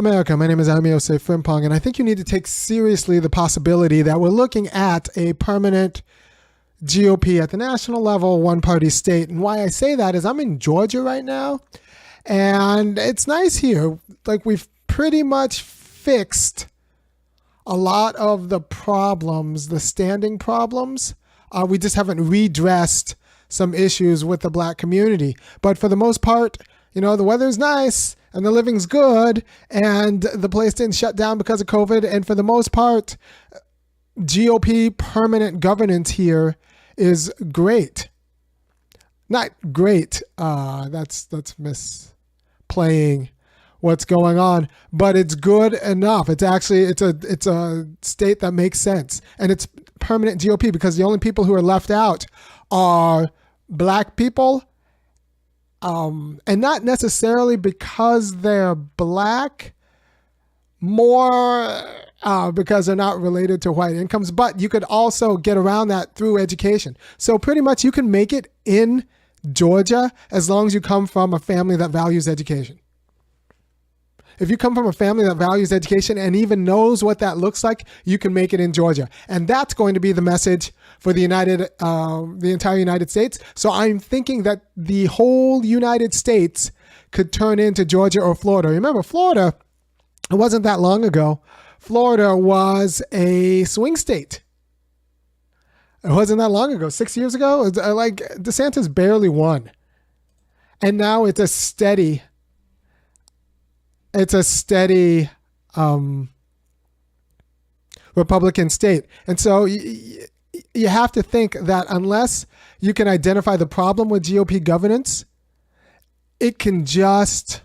America. My name is Osei-Frimpong, and I think you need to take seriously the possibility that we're looking at a permanent GOP at the national level, one-party state. And why I say that is I'm in Georgia right now, and it's nice here. Like, we've pretty much fixed a lot of the problems, the standing problems. We just haven't redressed some issues with the black community. But for the most part, you know, the weather's nice and the living's good and the place didn't shut down because of COVID. And for the most part, GOP permanent governance here is great. Not great. That's misplaying what's going on, but it's good enough. It's actually, it's a state that makes sense, and it's permanent GOP because the only people who are left out are black people, and not necessarily because they're black, more because they're not related to white incomes, but you could also get around that through education. So pretty much you can make it in Georgia as long as you come from a family that values education. If you come from a family that values education and even knows what that looks like, you can make it in Georgia. And that's going to be the message for the entire United States. So I'm thinking that the whole United States could turn into Georgia or Florida. Remember, Florida, it wasn't that long ago. Florida was a swing state. It wasn't that long ago, 6 years ago. Like, DeSantis barely won. And now it's a steady Republican state. And so you have to think that unless you can identify the problem with GOP governance, it can just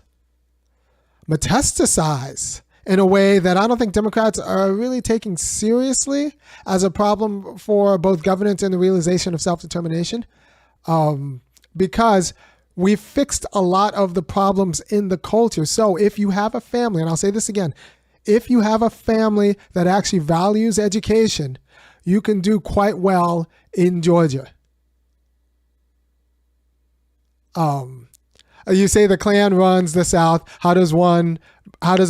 metastasize in a way that I don't think Democrats are really taking seriously as a problem for both governance and the realization of self-determination, because we fixed a lot of the problems in the culture. So if you have a family, and I'll say this again, if you have a family that actually values education, you can do quite well in Georgia. You say the Klan runs the South. How does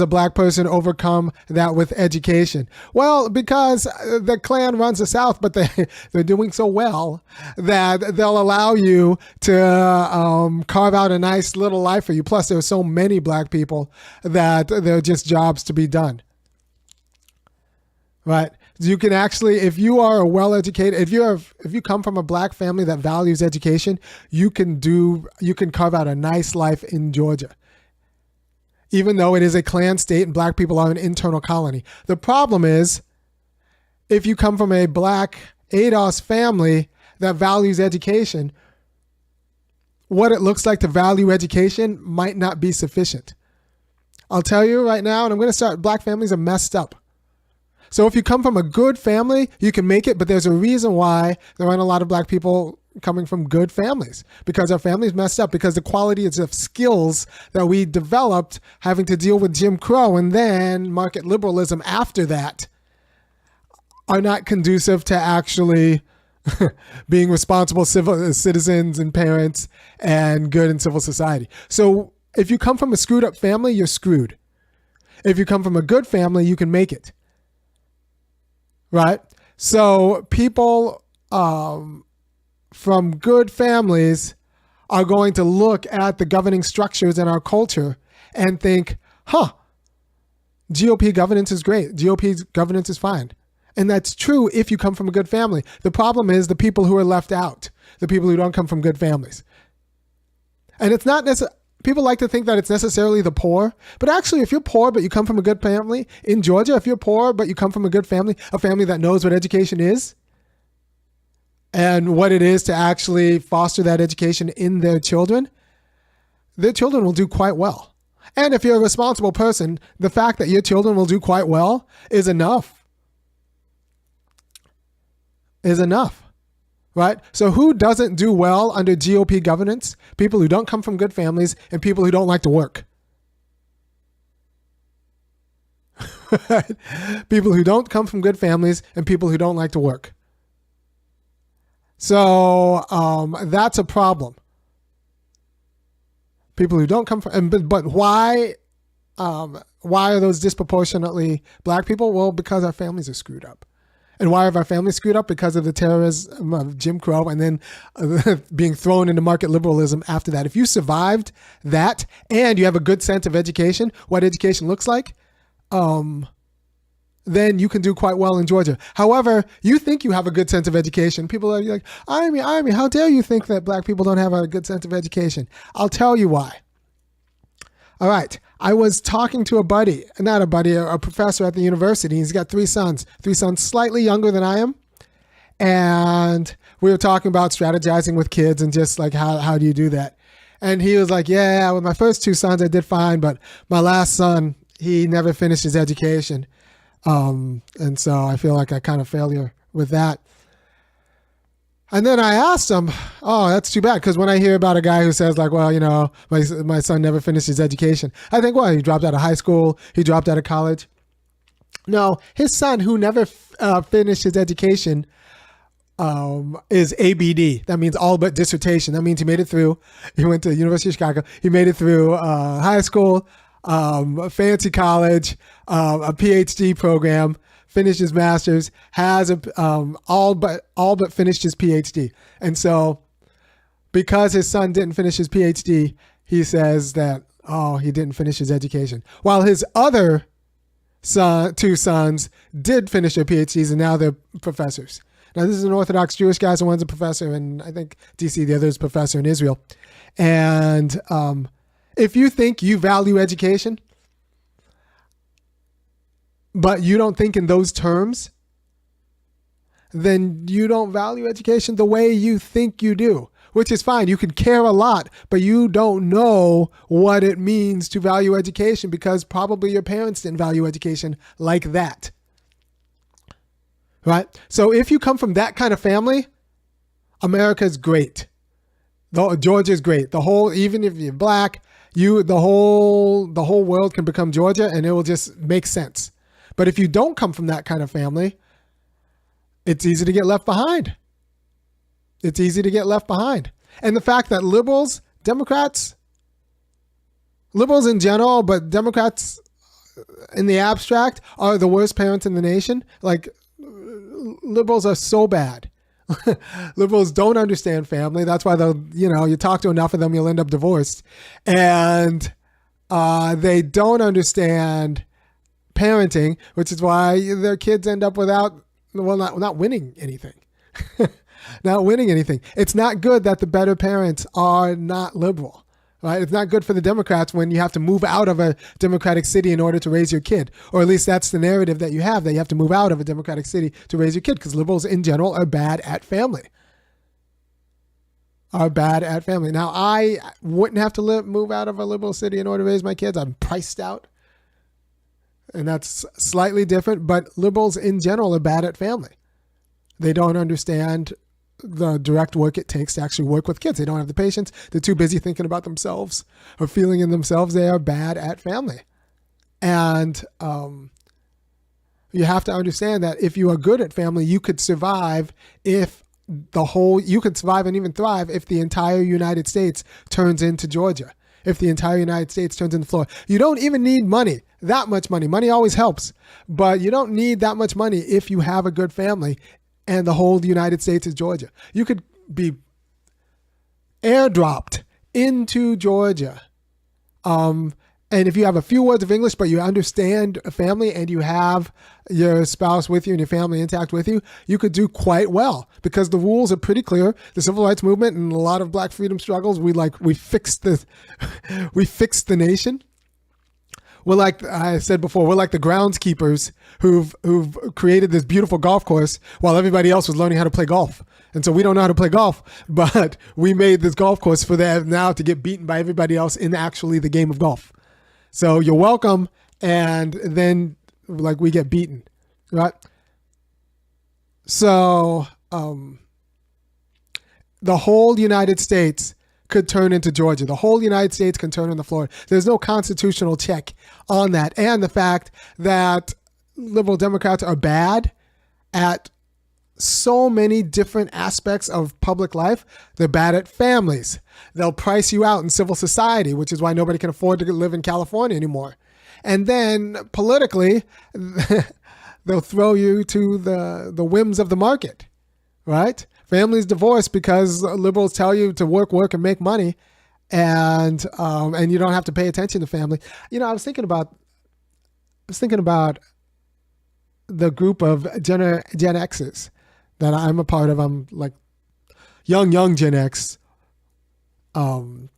a black person overcome that with education? Well, because the Klan runs the South, but they're doing so well that they'll allow you to carve out a nice little life for you. Plus, there are so many black people that they're just jobs to be done. Right? You can actually, if you are a well-educated, if you come from a black family that values education, you can carve out a nice life in Georgia, even though it is a Klan state and black people are an internal colony. The problem is, if you come from a black ADOS family that values education, what it looks like to value education might not be sufficient. I'll tell you right now, and I'm going to start, black families are messed up. So if you come from a good family, you can make it, but there's a reason why there aren't a lot of black people coming from good families, because our families messed up, because the quality of skills that we developed having to deal with Jim Crow and then market liberalism after that are not conducive to actually being responsible citizens and parents and good in civil society. So if you come from a screwed up family, you're screwed. If you come from a good family, you can make it. Right? So people from good families are going to look at the governing structures in our culture and think, GOP governance is great. GOP governance is fine. And that's true if you come from a good family. The problem is the people who are left out, the people who don't come from good families. And it's not necessarily, people like to think that it's necessarily the poor, but actually if you're poor but you come from a good family, in Georgia, if you're poor but you come from a good family, a family that knows what education is and what it is to actually foster that education in their children will do quite well. And if you're a responsible person, the fact that your children will do quite well is enough. Right? So who doesn't do well under GOP governance? People who don't come from good families and people who don't like to work. People who don't come from good families and people who don't like to work. So that's a problem. People who don't come from, but why Why are those disproportionately black people? Well, because our families are screwed up. And why are our families screwed up? Because of the terrorism of Jim Crow and then being thrown into market liberalism after that. If you survived that and you have a good sense of education, what education looks like, then you can do quite well in Georgia. However, you think you have a good sense of education. People are like, Army, how dare you think that black people don't have a good sense of education? I'll tell you why. All right. I was talking to a professor at the university. He's got three sons slightly younger than I am. And we were talking about strategizing with kids and just like, how do you do that? And he was like, yeah, with my first two sons, I did fine. But my last son, he never finished his education. And so I feel like I kind of failure with that. And then I asked him, oh, that's too bad. Because when I hear about a guy who says like, well, my son never finished his education, I think, well, he dropped out of high school. He dropped out of college. No, his son who never finished his education is ABD. That means all but dissertation. That means he made it through. He went to the University of Chicago. He made it through high school, a fancy college, a PhD program, finished his master's, has all but finished his PhD. And so because his son didn't finish his PhD, he says that, he didn't finish his education. While his other two sons did finish their PhDs and now they're professors. Now this is an Orthodox Jewish guy, so one's a professor in, I think, DC, the other is a professor in Israel. And if you think you value education, but you don't think in those terms, then you don't value education the way you think you do, which is fine. You can care a lot, but you don't know what it means to value education because probably your parents didn't value education like that. Right? So if you come from that kind of family, America's great. Georgia's great. Even if you're black, the whole world can become Georgia and it will just make sense. But if you don't come from that kind of family, it's easy to get left behind. It's easy to get left behind. And the fact that liberals in general, but Democrats in the abstract are the worst parents in the nation. Like, liberals are so bad. Liberals don't understand family. That's why you talk to enough of them, you'll end up divorced. And they don't understand parenting, which is why their kids end up not winning anything. Not winning anything. It's not good that the better parents are not liberal, right? It's not good for the Democrats when you have to move out of a Democratic city in order to raise your kid, or at least that's the narrative that you have to move out of a Democratic city to raise your kid, because liberals in general are bad at family. Now, I wouldn't have to move out of a liberal city in order to raise my kids. I'm priced out. And that's slightly different, but liberals in general are bad at family. They don't understand the direct work it takes to actually work with kids. They don't have the patience. They're too busy thinking about themselves or feeling in themselves. They are bad at family. And you have to understand that if you are good at family, you could survive you could survive and even thrive if the entire United States turns into Georgia. If the entire United States turns into Florida. You don't even need that much money. Money always helps, but you don't need that much money if you have a good family and the whole United States is Georgia. You could be airdropped into Georgia. And if you have a few words of English, but you understand a family and you have your spouse with you and your family intact with you, you could do quite well because the rules are pretty clear. The civil rights movement and a lot of black freedom struggles, we fixed the nation. We're like I said before, we're like the groundskeepers who've created this beautiful golf course while everybody else was learning how to play golf. And so we don't know how to play golf, but we made this golf course for them now to get beaten by everybody else in actually the game of golf. So you're welcome, and then we get beaten, right? So the whole United States could turn into Georgia. The whole United States can turn into Florida. There's no constitutional check on that. And the fact that liberal Democrats are bad at so many different aspects of public life. They're bad at families. They'll price you out in civil society, which is why nobody can afford to live in California anymore. And then politically, they'll throw you to the whims of the market, right? Families divorce because liberals tell you to work, and make money, and you don't have to pay attention to family. I was thinking about the group of Gen X's that I'm a part of. I'm like young Gen X. And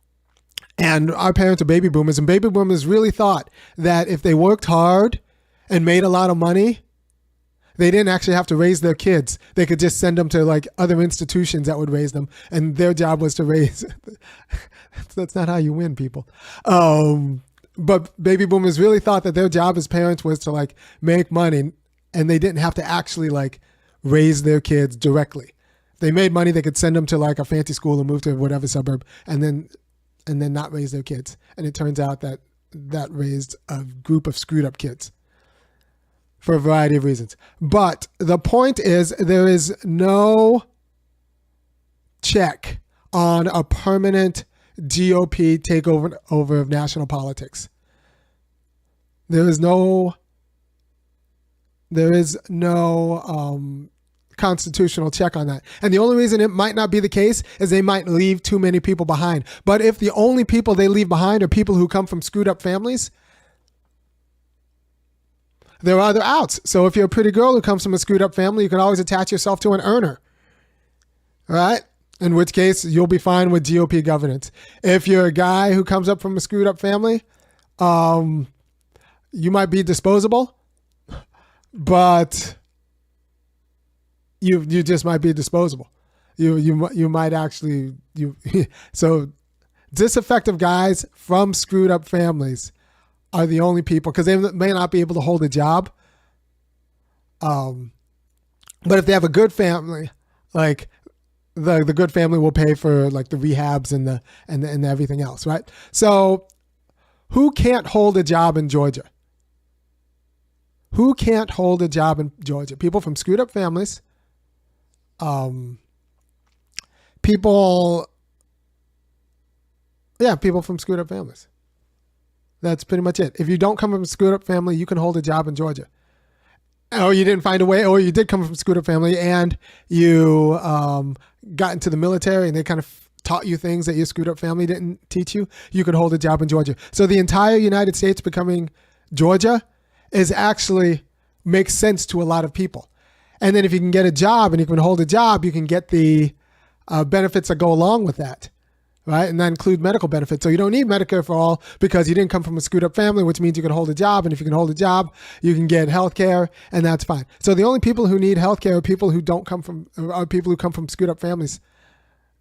our parents are baby boomers, and baby boomers really thought that if they worked hard and made a lot of money, they didn't actually have to raise their kids. They could just send them to like other institutions that would raise them, and their job was to raise. That's not how you win, people. But baby boomers really thought that their job as parents was to like make money, and they didn't have to actually like raise their kids directly. If they made money, they could send them to like a fancy school and move to whatever suburb, and then not raise their kids. And it turns out that raised a group of screwed up kids for a variety of reasons. But the point is, there is no check on a permanent GOP takeover of national politics. There is no constitutional check on that. And the only reason it might not be the case is they might leave too many people behind. But if the only people they leave behind are people who come from screwed up families, there are other outs. So if you're a pretty girl who comes from a screwed up family, you can always attach yourself to an earner, right? In which case you'll be fine with GOP governance. If you're a guy who comes up from a screwed up family, you might be disposable, but you just might be disposable. You might actually so disaffective guys from screwed up families are the only people, because they may not be able to hold a job. But if they have a good family, like the good family will pay for like the rehabs and everything else, right? So who can't hold a job in Georgia? Who can't hold a job in Georgia? People from screwed up families. People from screwed up families. That's pretty much it. If you don't come from a screwed up family, you can hold a job in Georgia. Or you didn't find a way, or you did come from a screwed up family and you got into the military and they kind of taught you things that your screwed up family didn't teach you, you could hold a job in Georgia. So the entire United States becoming Georgia is actually makes sense to a lot of people. And then if you can get a job and you can hold a job, you can get the benefits that go along with that, right? And that include medical benefits. So you don't need Medicare for all because you didn't come from a screwed up family, which means you can hold a job. And if you can hold a job, you can get health care, and that's fine. So the only people who need health care are people who come from screwed up families.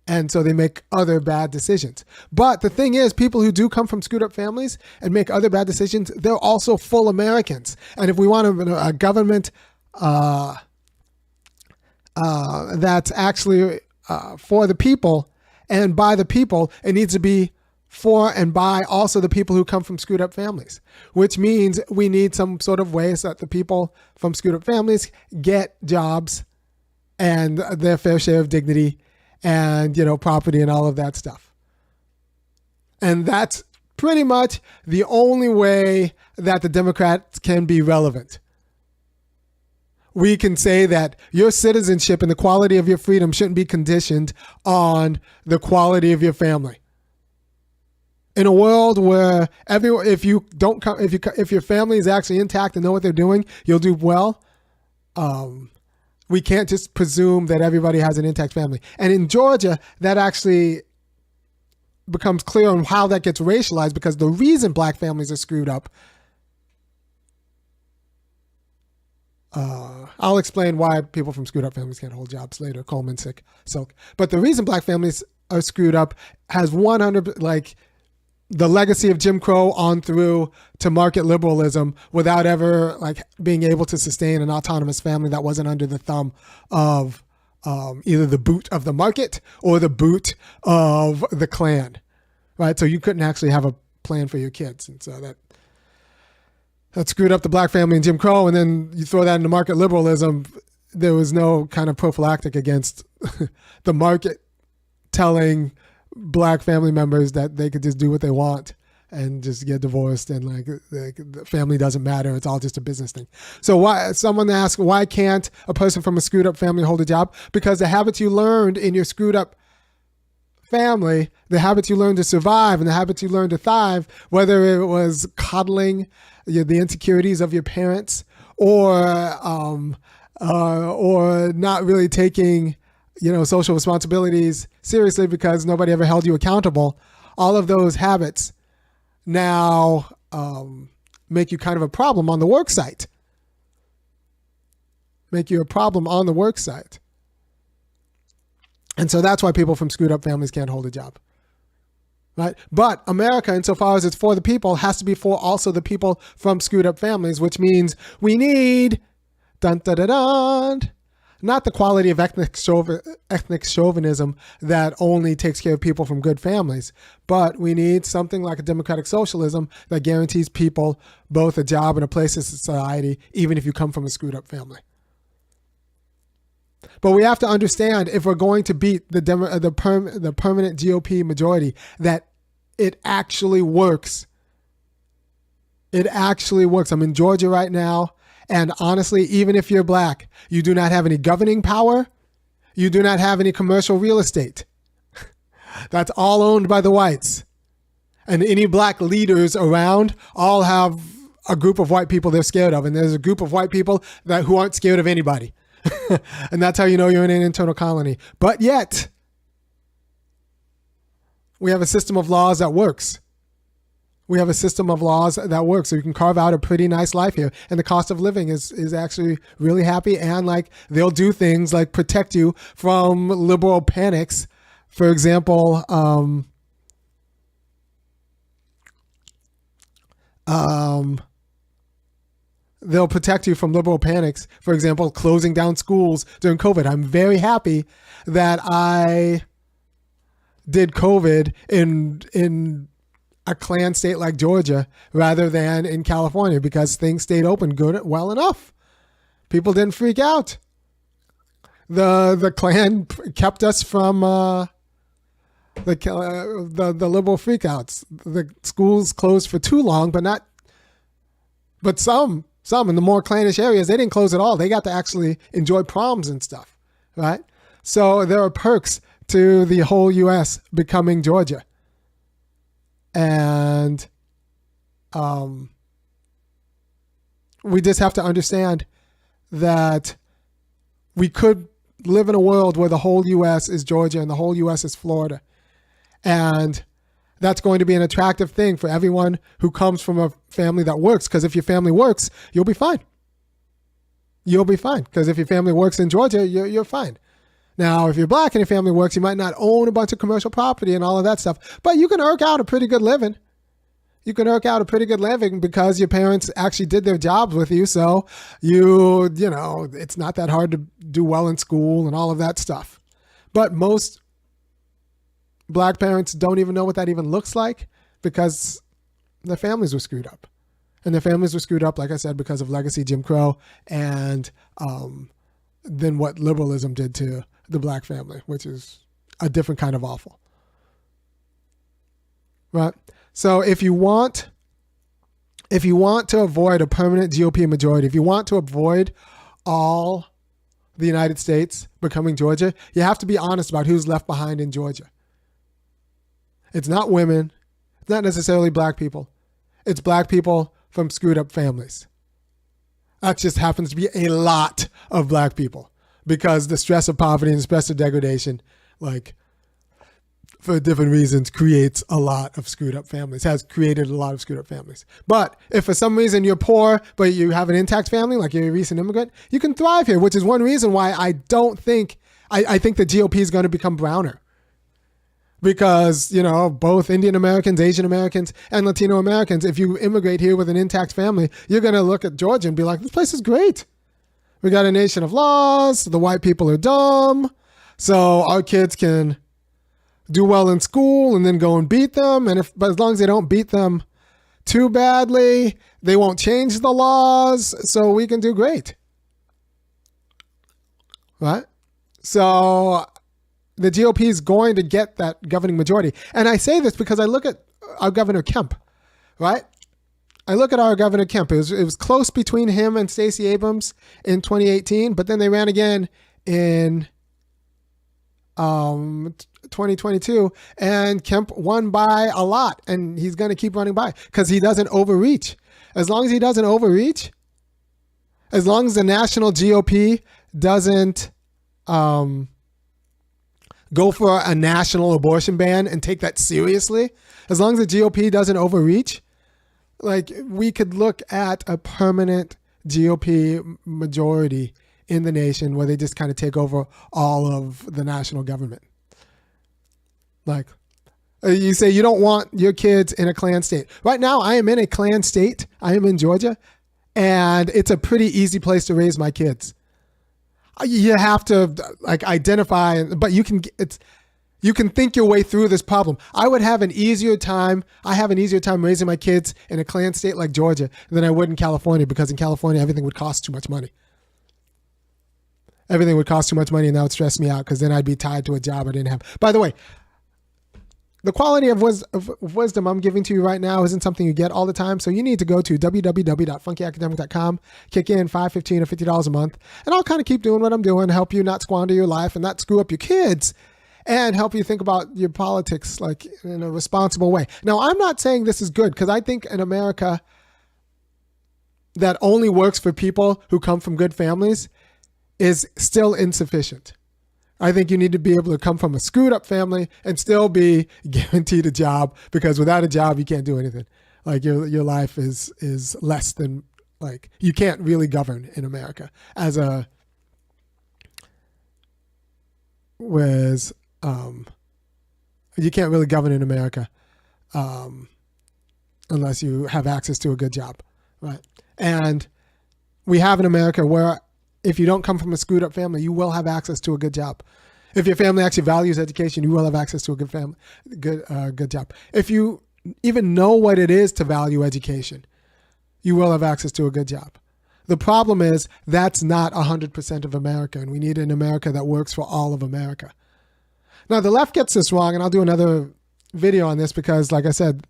And so they make other bad decisions. But the thing is, people who do come from screwed up families and make other bad decisions, they're also full Americans. And if we want a government that's actually for the people and by the people, it needs to be for and by also the people who come from screwed up families, which means we need some sort of way so that the people from screwed up families get jobs and their fair share of dignity and, property and all of that stuff. And that's pretty much the only way that the Democrats can be relevant. We can say that your citizenship and the quality of your freedom shouldn't be conditioned on the quality of your family. In a world where if your family is actually intact and know what they're doing, you'll do well. We can't just presume that everybody has an intact family. And in Georgia, that actually becomes clear on how that gets racialized, because the reason black families are screwed up, I'll explain why people from screwed up families can't hold jobs later, Coleman Silk. But the reason black families are screwed up has 100, the legacy of Jim Crow on through to market liberalism without ever being able to sustain an autonomous family that wasn't under the thumb of either the boot of the market or the boot of the clan, right? So you couldn't actually have a plan for your kids. And so that screwed up the black family in Jim Crow. And then you throw that into market liberalism, there was no kind of prophylactic against the market telling black family members that they could just do what they want and just get divorced, and like the family doesn't matter. It's all just a business thing. So why, someone asks, why can't a person from a screwed up family hold a job? Because the habits you learned in your screwed up family, the habits you learned to survive and the habits you learned to thrive, whether it was coddling the insecurities of your parents, or not really taking, social responsibilities seriously because nobody ever held you accountable. All of those habits now make you kind of a problem on the work site. Make you a problem on the work site. And so that's why people from screwed up families can't hold a job. Right? But America, insofar as it's for the people, has to be for also the people from screwed up families, which means we need, dun, dun, dun, dun, not the quality of ethnic chauvinism that only takes care of people from good families, but we need something like a democratic socialism that guarantees people both a job and a place in society, even if you come from a screwed up family. But we have to understand, if we're going to beat the permanent GOP majority, that it actually works. It actually works. I'm in Georgia right now, and honestly, even if you're black, you do not have any governing power. You do not have any commercial real estate. That's all owned by the whites. And any black leaders around all have a group of white people they're scared of, and there's a group of white people who aren't scared of anybody. And that's how you know you're in an internal colony. But yet, we have a system of laws that works. We have a system of laws that works. So you can carve out a pretty nice life here. And the cost of living is actually really happy. And like, they'll do things like protect you from liberal panics. For example, they'll protect you from liberal panics. For example, closing down schools during COVID. I'm very happy that I did COVID in a Klan state like Georgia rather than in California, because things stayed open well enough. People didn't freak out. The Klan kept us from the liberal freakouts. The schools closed for too long, but some in the more clannish areas, they didn't close at all. They got to actually enjoy proms and stuff, right? So there are perks to the whole U.S. becoming Georgia. And we just have to understand that we could live in a world where the whole U.S. is Georgia and the whole U.S. is Florida. And that's going to be an attractive thing for everyone who comes from a family that works. Because if your family works, you'll be fine. You'll be fine. Because if your family works in Georgia, you're fine. Now, if you're black and your family works, you might not own a bunch of commercial property and all of that stuff, but you can eke out a pretty good living. You can eke out a pretty good living because your parents actually did their jobs with you. So it's not that hard to do well in school and all of that stuff. But most black parents don't even know what that even looks like because their families were screwed up. And their families were screwed up, like I said, because of legacy Jim Crow and then what liberalism did to the black family, which is a different kind of awful. Right? So if you want to avoid a permanent GOP majority, if you want to avoid all the United States becoming Georgia, you have to be honest about who's left behind in Georgia. It's not women. It's not necessarily black people. It's black people from screwed up families. That just happens to be a lot of black people because the stress of poverty and the stress of degradation, like for different reasons, creates a lot of screwed up families, has created a lot of screwed up families. But if for some reason you're poor, but you have an intact family, like you're a recent immigrant, you can thrive here, which is one reason why I think the GOP is going to become browner. Because, both Indian Americans, Asian Americans, and Latino Americans, if you immigrate here with an intact family, you're going to look at Georgia and be like, this place is great. We got a nation of laws. The white people are dumb. So our kids can do well in school and then go and beat them. But as long as they don't beat them too badly, they won't change the laws. So we can do great. Right? So the GOP is going to get that governing majority. And I say this because I look at our Governor Kemp. right? I look at our Governor Kemp. It was close between him and Stacey Abrams in 2018, but then they ran again in 2022, and Kemp won by a lot, and he's going to keep running by because he doesn't overreach. As long as he doesn't overreach, as long as the national GOP doesn't go for a national abortion ban and take that seriously, as long as the GOP doesn't overreach, like, we could look at a permanent GOP majority in the nation where they just kind of take over all of the national government. Like, you say you don't want your kids in a Klan state. Right now, I am in a Klan state. I am in Georgia, and it's a pretty easy place to raise my kids. You have to like identify, but you can think your way through this problem. I have an easier time raising my kids in a Klan state like Georgia than I would in California, because in California, everything would cost too much money. Everything would cost too much money, and that would stress me out because then I'd be tied to a job I didn't have. By the way, the quality of wisdom I'm giving to you right now isn't something you get all the time. So you need to go to www.funkyacademic.com, kick in $5, $15, or $50 a month, and I'll kind of keep doing what I'm doing, help you not squander your life and not screw up your kids, and help you think about your politics like in a responsible way. Now, I'm not saying this is good, because I think an America that only works for people who come from good families is still insufficient. I think you need to be able to come from a screwed up family and still be guaranteed a job, because without a job, you can't do anything. Like, your life is less than, like, you can't really govern in America you can't really govern in America unless you have access to a good job, right? And we have in America where if you don't come from a screwed up family, you will have access to a good job. If your family actually values education, you will have access to a good job. If you even know what it is to value education, you will have access to a good job. The problem is that's not 100% of America, and we need an America that works for all of America. Now, the left gets this wrong, and I'll do another video on this because, like I said,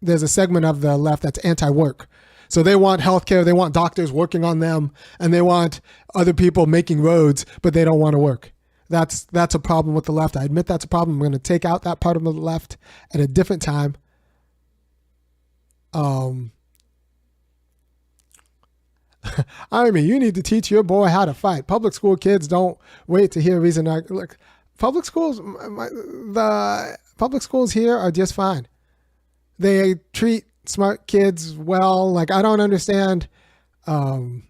there's a segment of the left that's anti-work. So they want healthcare, they want doctors working on them, and they want other people making roads, but they don't want to work. That's a problem with the left. I admit that's a problem. I'm going to take out that part of the left at a different time. I mean, you need to teach your boy how to fight. Public school kids don't wait to hear a reason. Look, public schools, the public schools here are just fine. They treat smart kids well. Like, I don't understand. No,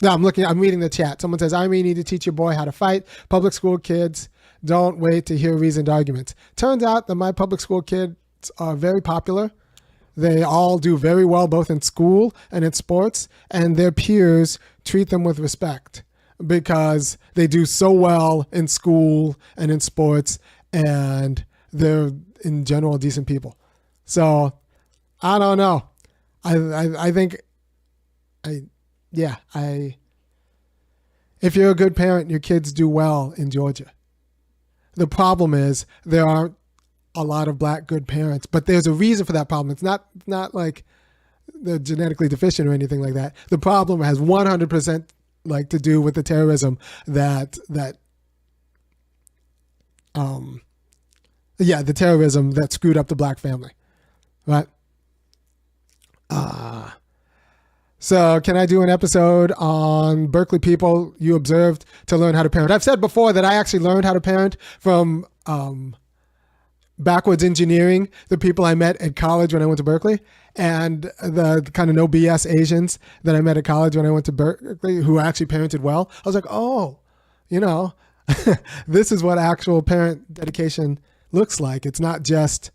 I'm reading the chat. Someone says, I mean, you need to teach your boy how to fight. Public school kids don't wait to hear reasoned arguments. Turns out that my public school kids are very popular. They all do very well, both in school and in sports, and their peers treat them with respect because they do so well in school and in sports, and they're in general decent people. So I don't know. I think if you're a good parent, your kids do well in Georgia. The problem is there aren't a lot of black good parents, but there's a reason for that problem. It's not like they're genetically deficient or anything like that. The problem has 100% like to do with the terrorism the terrorism that screwed up the black family, right? So can I do an episode on Berkeley people you observed to learn how to parent? I've said before that I actually learned how to parent from backwards engineering, the people I met at college when I went to Berkeley, and the kind of no BS Asians that I met at college when I went to Berkeley who actually parented well. I was like, oh, this is what actual parent dedication looks like. It's not just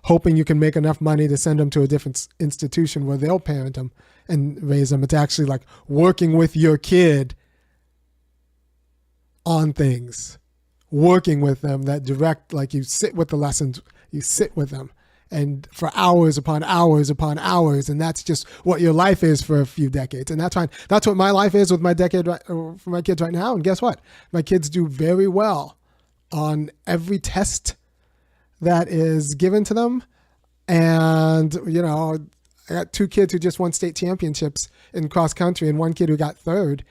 hoping you can make enough money to send them to a different institution where they'll parent them and raise them. It's actually like working with your kid on things, working with them that direct, like you sit with the lessons, you sit with them and for hours upon hours upon hours. And that's just what your life is for a few decades. And that's fine. That's what my life is with my for my kids right now. And guess what? My kids do very well on every test that is given to them. And, I got 2 kids who just won state championships in cross country and 1 kid who got 3rd.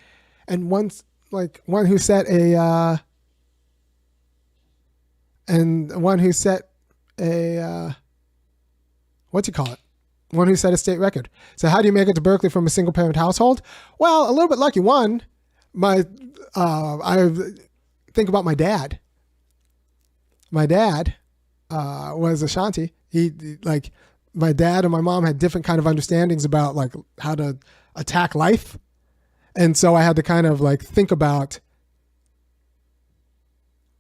And one who set a one who set a state record. So how do you make it to Berkeley from a single parent household? Well, a little bit lucky. One, I think about my dad. My dad was Ashanti. My dad and my mom had different kind of understandings about like how to attack life. And so I had to kind of like think about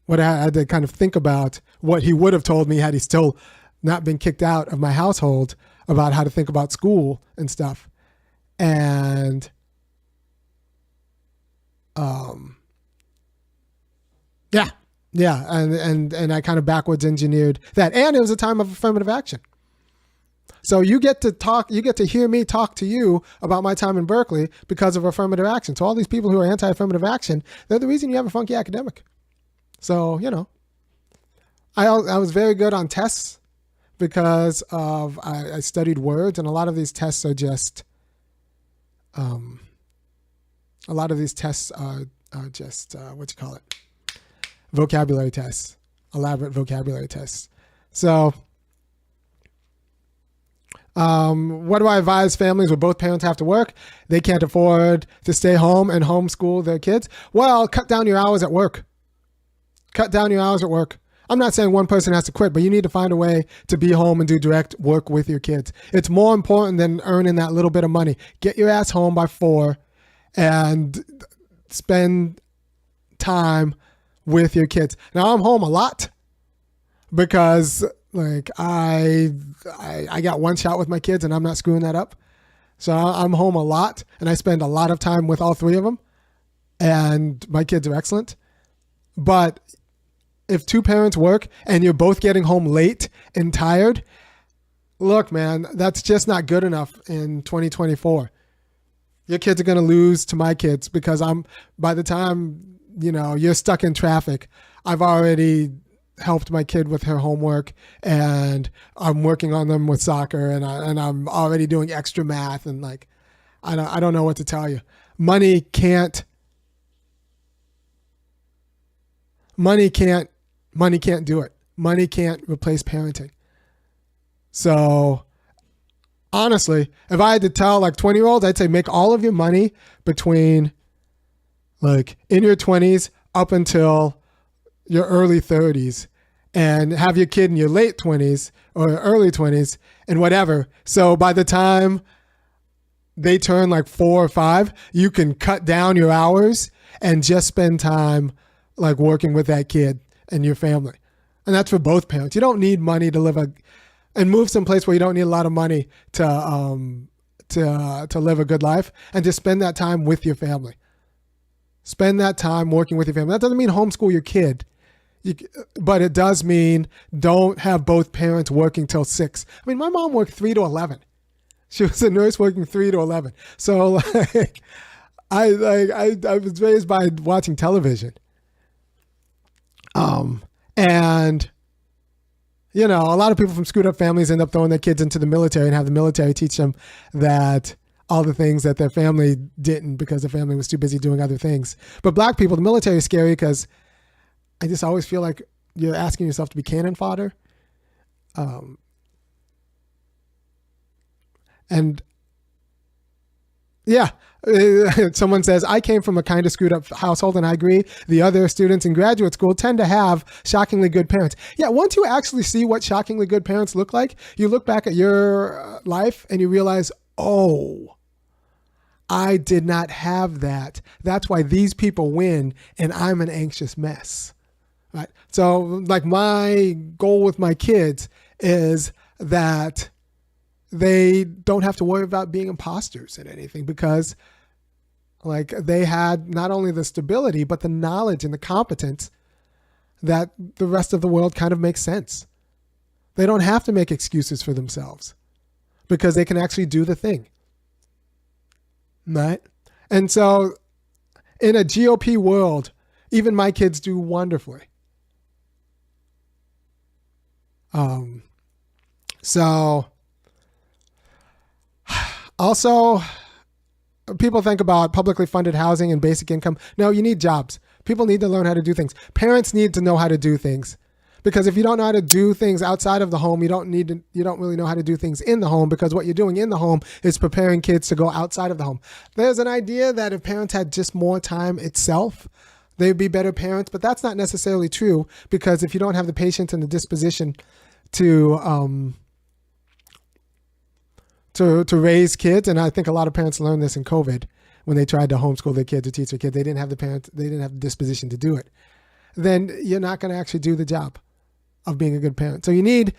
what he would have told me had he still not been kicked out of my household about how to think about school and stuff. And and I kind of backwards engineered that. And it was a time of affirmative action. So you get to hear me talk to you about my time in Berkeley because of affirmative action. So all these people who are anti-affirmative action, they're the reason you have a funky academic. So, I was very good on tests because I studied words, and a lot of these tests are just, vocabulary tests, elaborate vocabulary tests. So, what do I advise families where both parents have to work? They can't afford to stay home and homeschool their kids. Well, cut down your hours at work. I'm not saying one person has to quit, but you need to find a way to be home and do direct work with your kids. It's more important than earning that little bit of money. Get your ass home by 4 and spend time with your kids. Now I'm home a lot because like I got one shot with my kids and I'm not screwing that up. So I'm home a lot and I spend a lot of time with all 3 of them and my kids are excellent. But if 2 parents work and you're both getting home late and tired, look, man, that's just not good enough in 2024. Your kids are going to lose to my kids because by the time, you're stuck in traffic, I've already helped my kid with her homework and I'm working on them with soccer and I'm already doing extra math and like, I don't know what to tell you. Money can't do it. Money can't replace parenting. So honestly, if I had to tell like 20-year-olds, I'd say make all of your money between like in your 20s up until your early 30s and have your kid in your late 20s or early 20s and whatever. So by the time they turn like 4 or 5, you can cut down your hours and just spend time like working with that kid and your family. And that's for both parents. You don't need money to live and move someplace where you don't need a lot of money to live a good life, and just spend that time with your family. Spend that time working with your family. That doesn't mean homeschool your kid, but it does mean don't have both parents working till 6. I mean, my mom worked 3 to 11. She was a nurse working 3 to 11. So like, I was raised by watching television. And a lot of people from screwed up families end up throwing their kids into the military and have the military teach them that all the things that their family didn't because the family was too busy doing other things. But black people, the military is scary because I just always feel like you're asking yourself to be cannon fodder. And yeah, someone says, I came from a kind of screwed up household, and I agree. The other students in graduate school tend to have shockingly good parents. Yeah, once you actually see what shockingly good parents look like, you look back at your life and you realize, oh, I did not have that. That's why these people win and I'm an anxious mess. Right? So like my goal with my kids is that they don't have to worry about being imposters in anything because like they had not only the stability, but the knowledge and the competence that the rest of the world kind of makes sense. They don't have to make excuses for themselves because they can actually do the thing. Right? And so in a GOP world, even my kids do wonderfully. So also, people think about publicly funded housing and basic income. No, you need jobs. People need to learn how to do things. Parents need to know how to do things. Because if you don't know how to do things outside of the home, you don't really know how to do things in the home, because what you're doing in the home is preparing kids to go outside of the home. There's an idea that if parents had just more time itself, they'd be better parents, but that's not necessarily true, because if you don't have the patience and the disposition to raise kids, and I think a lot of parents learned this in COVID when they tried to homeschool their kids or teach their kids, they didn't have the disposition to do it, then you're not going to actually do the job of being a good parent. So you need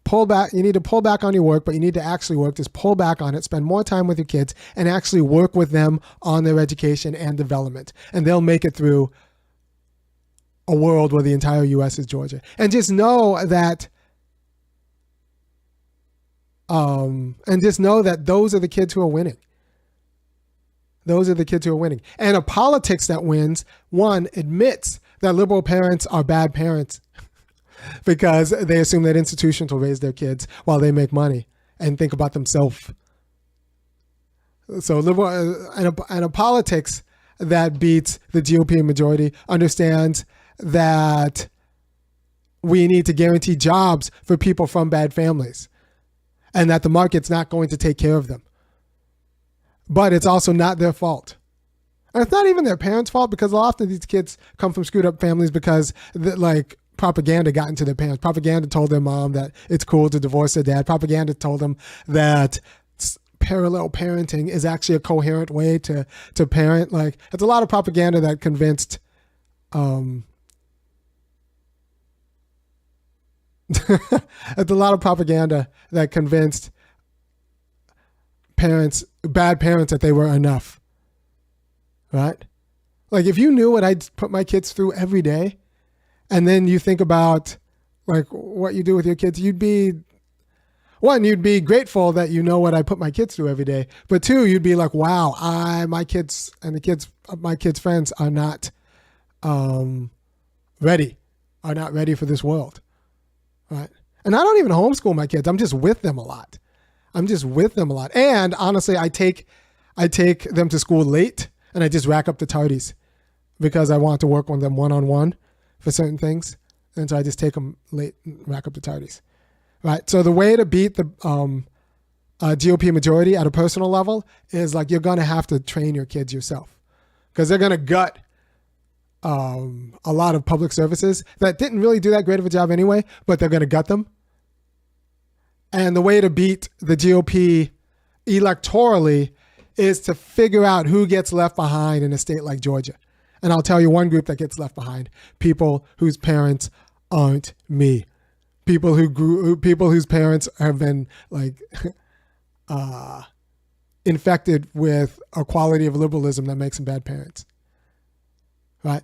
pull back. You need to pull back on your work, but you need to actually work. Just pull back on it, spend more time with your kids, and actually work with them on their education and development. And they'll make it through a world where the entire U.S. is Georgia. And just know that those are the kids who are winning. Those are the kids who are winning. And a politics that wins, one, admits that liberal parents are bad parents because they assume that institutions will raise their kids while they make money and think about themselves. So liberal and a politics that beats the GOP majority understands that we need to guarantee jobs for people from bad families and that the market's not going to take care of them. But it's also not their fault. And it's not even their parents' fault, because often these kids come from screwed up families because propaganda got into their parents. Propaganda told their mom that it's cool to divorce their dad. Propaganda told them that parallel parenting is actually a coherent way to parent. Like, it's a lot of propaganda that convinced it's a lot of propaganda that convinced bad parents that they were enough, right? Like, if you knew what I'd put my kids through every day, and then you think about like what you do with your kids, you'd be grateful that you know what I put my kids through every day. But two, you'd be like, wow, my kids and the kids of my kids' friends are not ready for this world, right? And I don't even homeschool my kids. I'm just with them a lot. And honestly, I take them to school late, and I just rack up the tardies because I want to work on them one-on-one for certain things. And so I just take them late and rack up the tardies. Right. So the way to beat the GOP majority at a personal level is like, you're going to have to train your kids yourself, because they're going to gut a lot of public services that didn't really do that great of a job anyway, but they're going to gut them. And the way to beat the GOP electorally is to figure out who gets left behind in a state like Georgia. And I'll tell you one group that gets left behind: people whose parents aren't me. People whose parents have been like infected with a quality of liberalism that makes them bad parents. Right?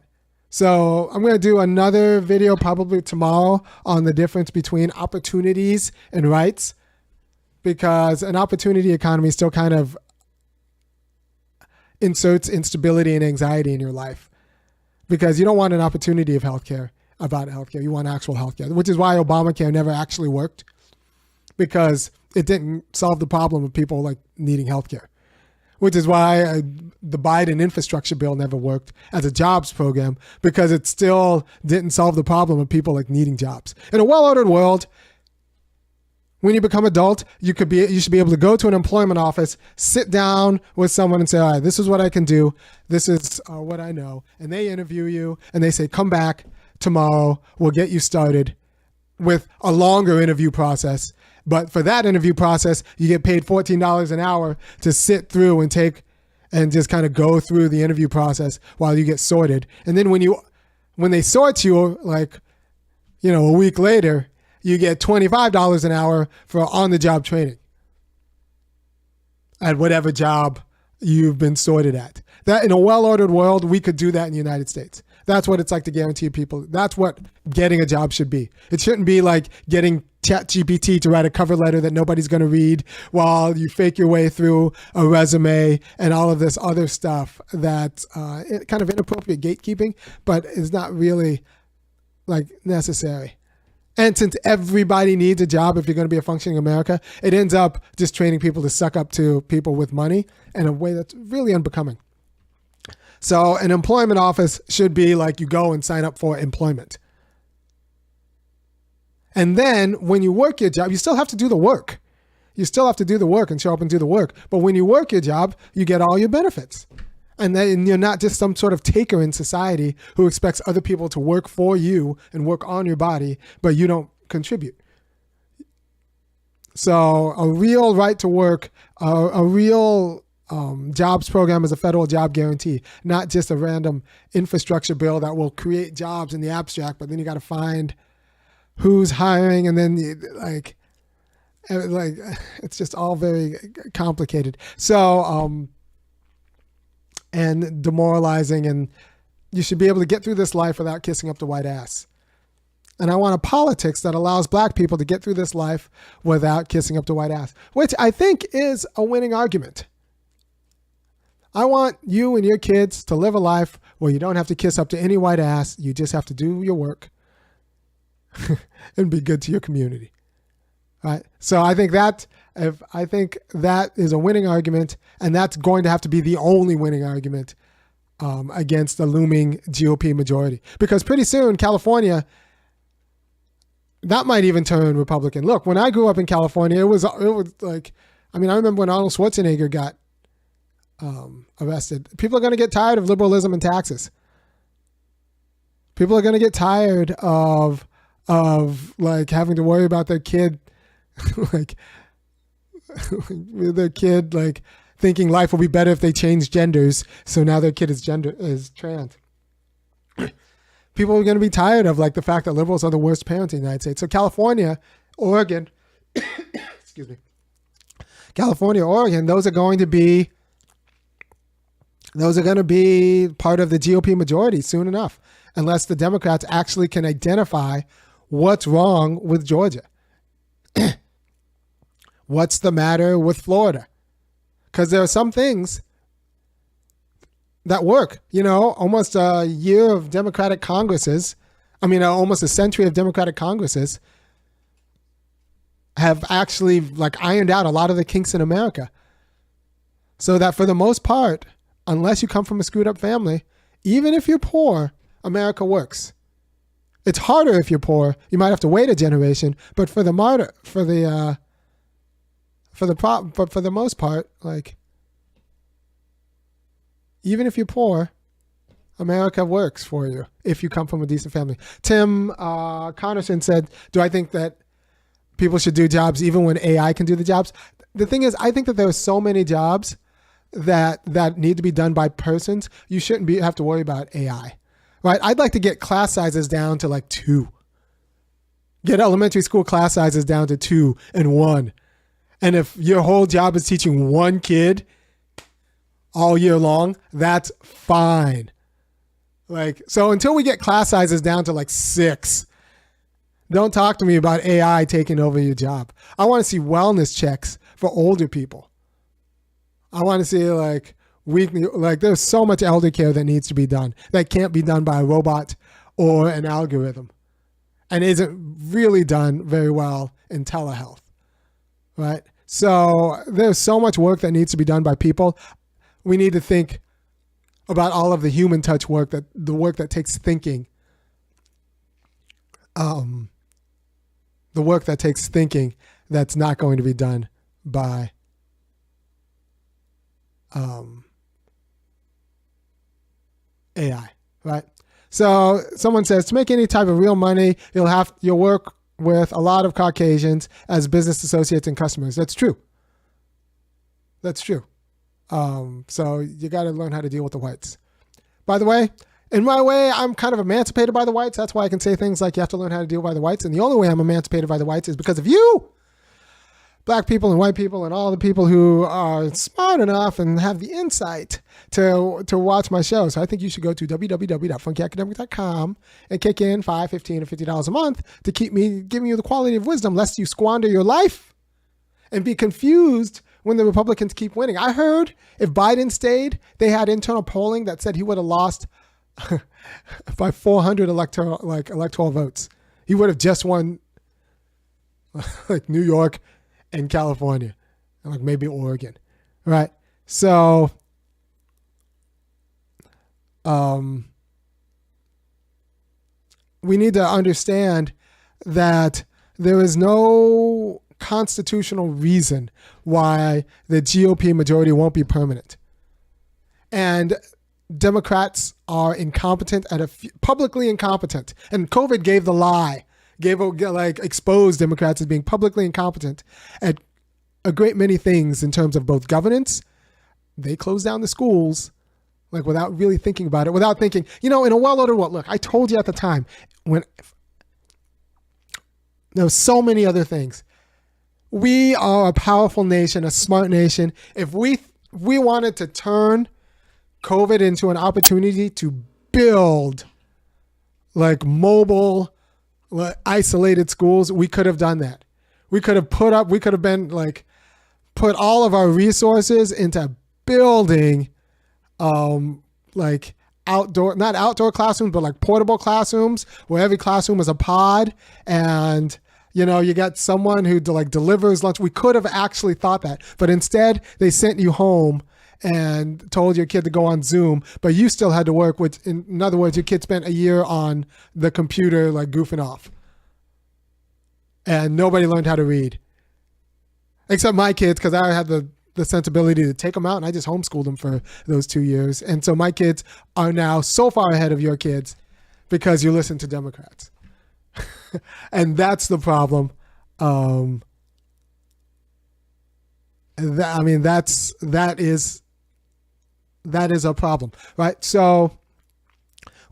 So I'm going to do another video probably tomorrow on the difference between opportunities and rights, because an opportunity economy still kind of inserts instability and anxiety in your life, because you don't want an opportunity of healthcare. You want actual healthcare, which is why Obamacare never actually worked, because it didn't solve the problem of people like needing healthcare, which is why the Biden infrastructure bill never worked as a jobs program, because it still didn't solve the problem of people like needing jobs. In a well-ordered world, when you become adult, you should be able to go to an employment office, sit down with someone and say, all right, this is what I can do. This is what I know. And they interview you and they say, come back tomorrow. We'll get you started with a longer interview process. But for that interview process, you get paid $14 an hour to sit through and just kind of go through the interview process while you get sorted. And then when they sort you, like, a week later, you get $25 an hour for on-the-job training at whatever job you've been sorted at. That, in a well-ordered world, we could do that in the United States. That's what it's like to guarantee people. That's what getting a job should be. It shouldn't be like getting ChatGPT to write a cover letter that nobody's going to read while you fake your way through a resume and all of this other stuff that's kind of inappropriate gatekeeping, but is not really like necessary. And since everybody needs a job if you're going to be a functioning America, it ends up just training people to suck up to people with money in a way that's really unbecoming. So an employment office should be like you go and sign up for employment. And then when you work your job, you still have to do the work. You still have to do the work and show up and do the work. But when you work your job, you get all your benefits. And then you're not just some sort of taker in society who expects other people to work for you and work on your body, but you don't contribute. So a real right to work, a real jobs program is a federal job guarantee, not just a random infrastructure bill that will create jobs in the abstract, but then you got to find who's hiring, and then like it's just all very complicated. So and demoralizing, and you should be able to get through this life without kissing up the white ass. And I want a politics that allows black people to get through this life without kissing up the white ass, which I think is a winning argument. I want you and your kids to live a life where you don't have to kiss up to any white ass. You just have to do your work and be good to your community. Right? So I think that is a winning argument, and that's going to have to be the only winning argument against the looming GOP majority. Because pretty soon, California, that might even turn Republican. Look, when I grew up in California, it was like, I remember when Arnold Schwarzenegger got arrested. People are going to get tired of liberalism and taxes. People are going to get tired of like having to worry about their kid, like their kid like thinking life will be better if they change genders. So now their kid is trans. People are going to be tired of like the fact that liberals are the worst parents in the United States. So California, Oregon, excuse me, California, Oregon, those are going to be part of the GOP majority soon enough, unless the Democrats actually can identify what's wrong with Georgia. What's the matter with Florida? Because there are some things that work. Almost a year of Democratic Congresses, almost a century of Democratic Congresses have actually like ironed out a lot of the kinks in America. So that for the most part, unless you come from a screwed up family, even if you're poor, America works. It's harder if you're poor. You might have to wait a generation, but for the most part, like even if you're poor, America works for you if you come from a decent family. Tim Connerson said, "Do I think that people should do jobs even when AI can do the jobs?" The thing is, I think that there are so many jobs that need to be done by persons. You shouldn't have to worry about AI, right? I'd like to get class sizes down to like 2. Get elementary school class sizes down to 2 and 1. And if your whole job is teaching one kid all year long, that's fine. So until we get class sizes down to like 6, don't talk to me about AI taking over your job. I want to see wellness checks for older people. I want to see there's so much elder care that needs to be done that can't be done by a robot or an algorithm, and isn't really done very well in telehealth, right? So there's so much work that needs to be done by people. We need to think about all of the human touch work, the work that takes thinking, the work that takes thinking that's not going to be done by AI, right? So someone says, to make any type of real money, you'll work with a lot of Caucasians as business associates and customers. That's true. That's true. So you got to learn how to deal with the whites. By the way, in my way, I'm kind of emancipated by the whites. That's why I can say things like you have to learn how to deal by the whites. And the only way I'm emancipated by the whites is because of you. black people and white people and all the people who are smart enough and have the insight to watch my show. So I think you should go to www.funkyacademic.com and kick in $5, $15, or $50 a month to keep me giving you the quality of wisdom, lest you squander your life and be confused when the Republicans keep winning. I heard if Biden stayed, they had internal polling that said he would have lost by 400 electoral votes. He would have just won like New York and California, and like maybe Oregon, right? So, we need to understand that there is no constitutional reason why the GOP majority won't be permanent. And Democrats are incompetent publicly incompetent. And COVID gave the lie, exposed Democrats as being publicly incompetent at a great many things in terms of both governance. They closed down the schools, like without really thinking about it, without thinking, in a well-ordered world. Look, I told you at the time when there were so many other things. We are a powerful nation, a smart nation. If we wanted to turn COVID into an opportunity to build like mobile, isolated schools, we could have done that. We could have put all of our resources into building not outdoor classrooms, but like portable classrooms where every classroom is a pod, and you got someone who delivers lunch. We could have actually thought that, but instead they sent you home and told your kid to go on Zoom, but you still had to work, which in other words, your kid spent a year on the computer goofing off. And nobody learned how to read. Except my kids, because I had the sensibility to take them out, and I just homeschooled them for those 2 years. And so my kids are now so far ahead of your kids because you listen to Democrats. And that's the problem. That is a problem, right? So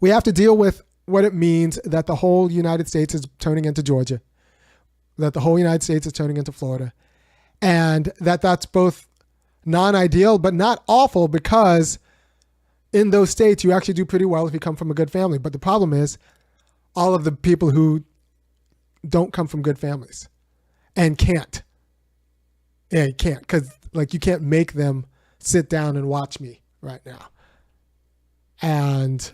we have to deal with what it means that the whole United States is turning into Georgia, that the whole United States is turning into Florida, and that's both non-ideal but not awful, because in those states you actually do pretty well if you come from a good family. But the problem is all of the people who don't come from good families and can't. Yeah, you can't, because you can't make them sit down and watch me right now. And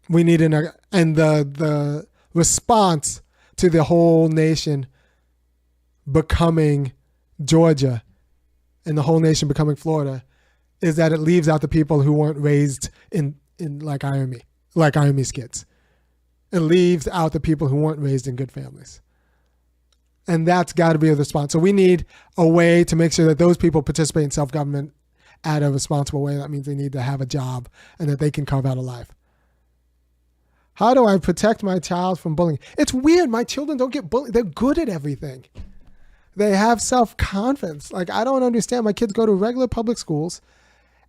we need the response to the whole nation becoming Georgia and the whole nation becoming Florida is that it leaves out the people who weren't raised in like Ironme's kids. It leaves out the people who weren't raised in good families. And that's got to be a response. So we need a way to make sure that those people participate in self-government at a responsible way. That means they need to have a job and that they can carve out a life. How do I protect my child from bullying? It's weird. My children don't get bullied. They're good at everything. They have self-confidence. I don't understand. My kids go to regular public schools,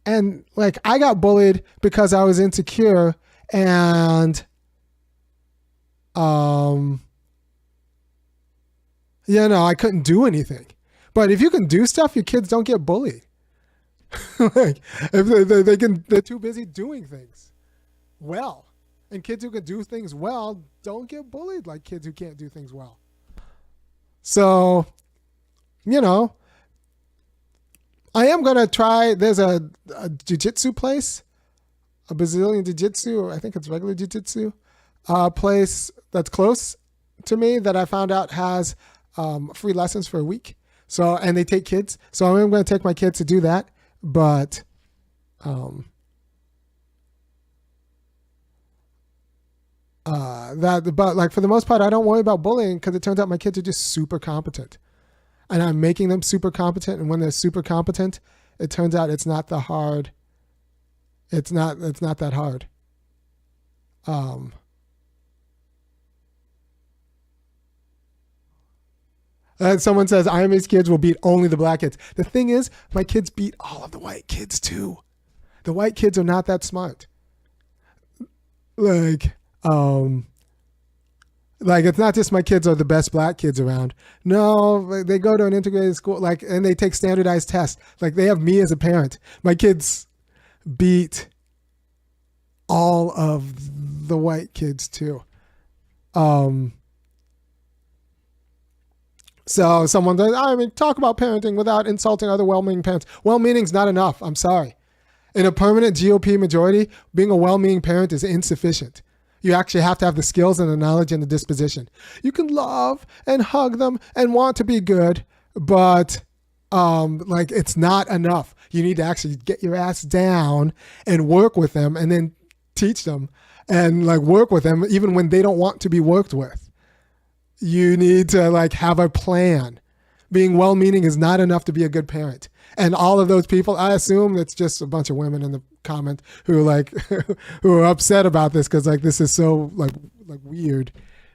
and I got bullied because I was insecure, and I couldn't do anything. But if you can do stuff, your kids don't get bullied. If they're too busy doing things well. And kids who can do things well don't get bullied like kids who can't do things well. So, I am going to try, there's a jiu-jitsu place, a Brazilian jiu-jitsu, or I think it's regular jiu-jitsu, place that's close to me that I found out has free lessons for a week. So, and they take kids. So I'm going to take my kids to do that. But, for the most part, I don't worry about bullying because it turns out my kids are just super competent, and I'm making them super competent. And when they're super competent, it turns out it's not that hard. And someone says, Ironman's kids will beat only the black kids. The thing is, my kids beat all of the white kids too. The white kids are not that smart. Like, it's not just my kids are the best black kids around. No, they go to an integrated school, like, and they take standardized tests. Like, they have me as a parent. My kids beat all of the white kids too. So someone says, I mean, talk about parenting without insulting other well-meaning parents. Well-meaning is not enough. I'm sorry. In a permanent GOP majority, being a well-meaning parent is insufficient. You actually have to have the skills and the knowledge and the disposition. You can love and hug them and want to be good, but like, it's not enough. You need to actually get your ass down and work with them, and then teach them and like work with them even when they don't want to be worked with. You need to like have a plan. Being well-meaning is not enough to be a good parent. And all of those people, I assume it's just a bunch of women in the comment who like who are upset about this because like this is so like weird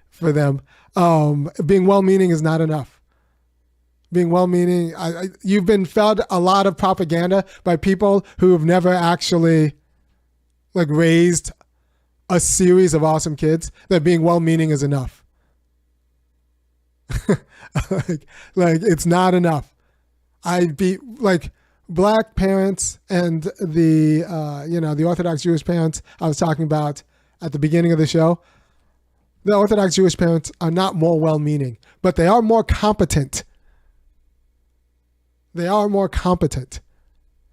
for them. Being well-meaning is not enough. Being well-meaning, you've been fed a lot of propaganda by people who have never actually like raised a series of awesome kids, that being well-meaning is enough. like it's not enough. I beat like black parents and the the Orthodox Jewish parents I was talking about at the beginning of the show. The Orthodox Jewish parents are not more well-meaning, but they are more competent. They are more competent.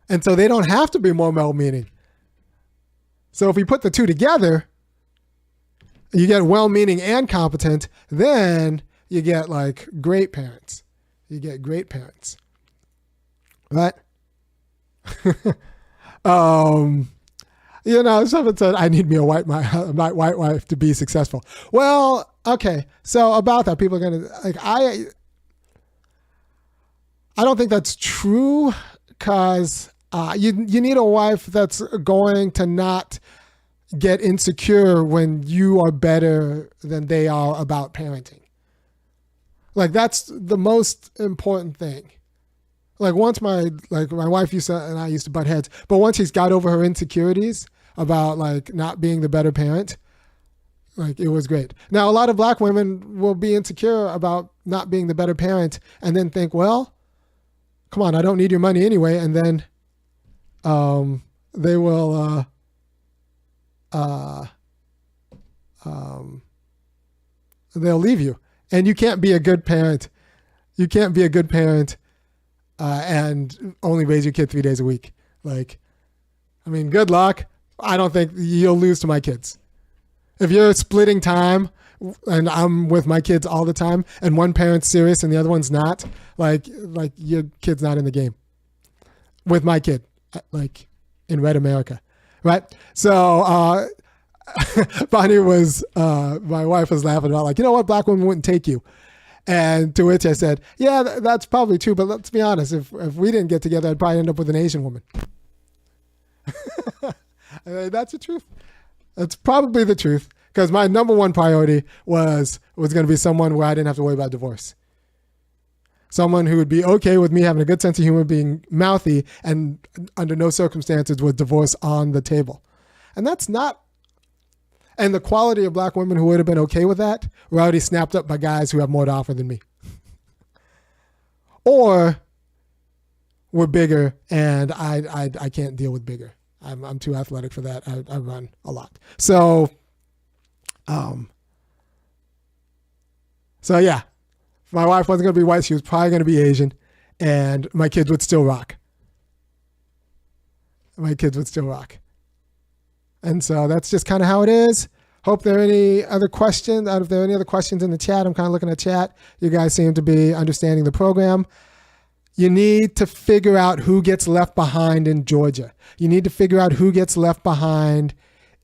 And so they don't have to be more well-meaning. So if we put the two together, you get well-meaning and competent, then you get like great parents. You get great parents. Right? Someone said, I need me a white wife to be successful. Well, okay. So about that, people are going to, like, I don't think that's true, because you need a wife that's going to not get insecure when you are better than they are about parenting. Like, that's the most important thing. Like, once my wife and I used to butt heads, but once she's got over her insecurities about like not being the better parent, like, it was great. Now, a lot of black women will be insecure about not being the better parent and then think, well, come on, I don't need your money anyway. And then they will they'll leave you. And you can't be a good parent. You can't be a good parent and only raise your kid 3 days a week. Like, I mean, good luck. I don't think you'll lose to my kids. If you're splitting time and I'm with my kids all the time and one parent's serious and the other one's not, like your kid's not in the game. With my kid, like in Red America, right? So Bonnie was, my wife was laughing about like, you know what, black women wouldn't take you. And to which I said, yeah, that's probably true. But let's be honest, if we didn't get together, I'd probably end up with an Asian woman. That's the truth. That's probably the truth. Because my number one priority was going to be someone where I didn't have to worry about divorce. Someone who would be okay with me having a good sense of humor, being mouthy, and under no circumstances was divorce on the table. And that's not. And the quality of black women who would have been okay with that were already snapped up by guys who have more to offer than me. Or were bigger, and I can't deal with bigger. I'm too athletic for that. I run a lot. So yeah, if my wife wasn't going to be white, she was probably going to be Asian, and my kids would still rock. My kids would still rock. And so that's just kind of how it is. Hope there are any other questions. If there are any other questions in the chat, I'm kind of looking at chat. You guys seem to be understanding the program. You need to figure out who gets left behind in Georgia. You need to figure out who gets left behind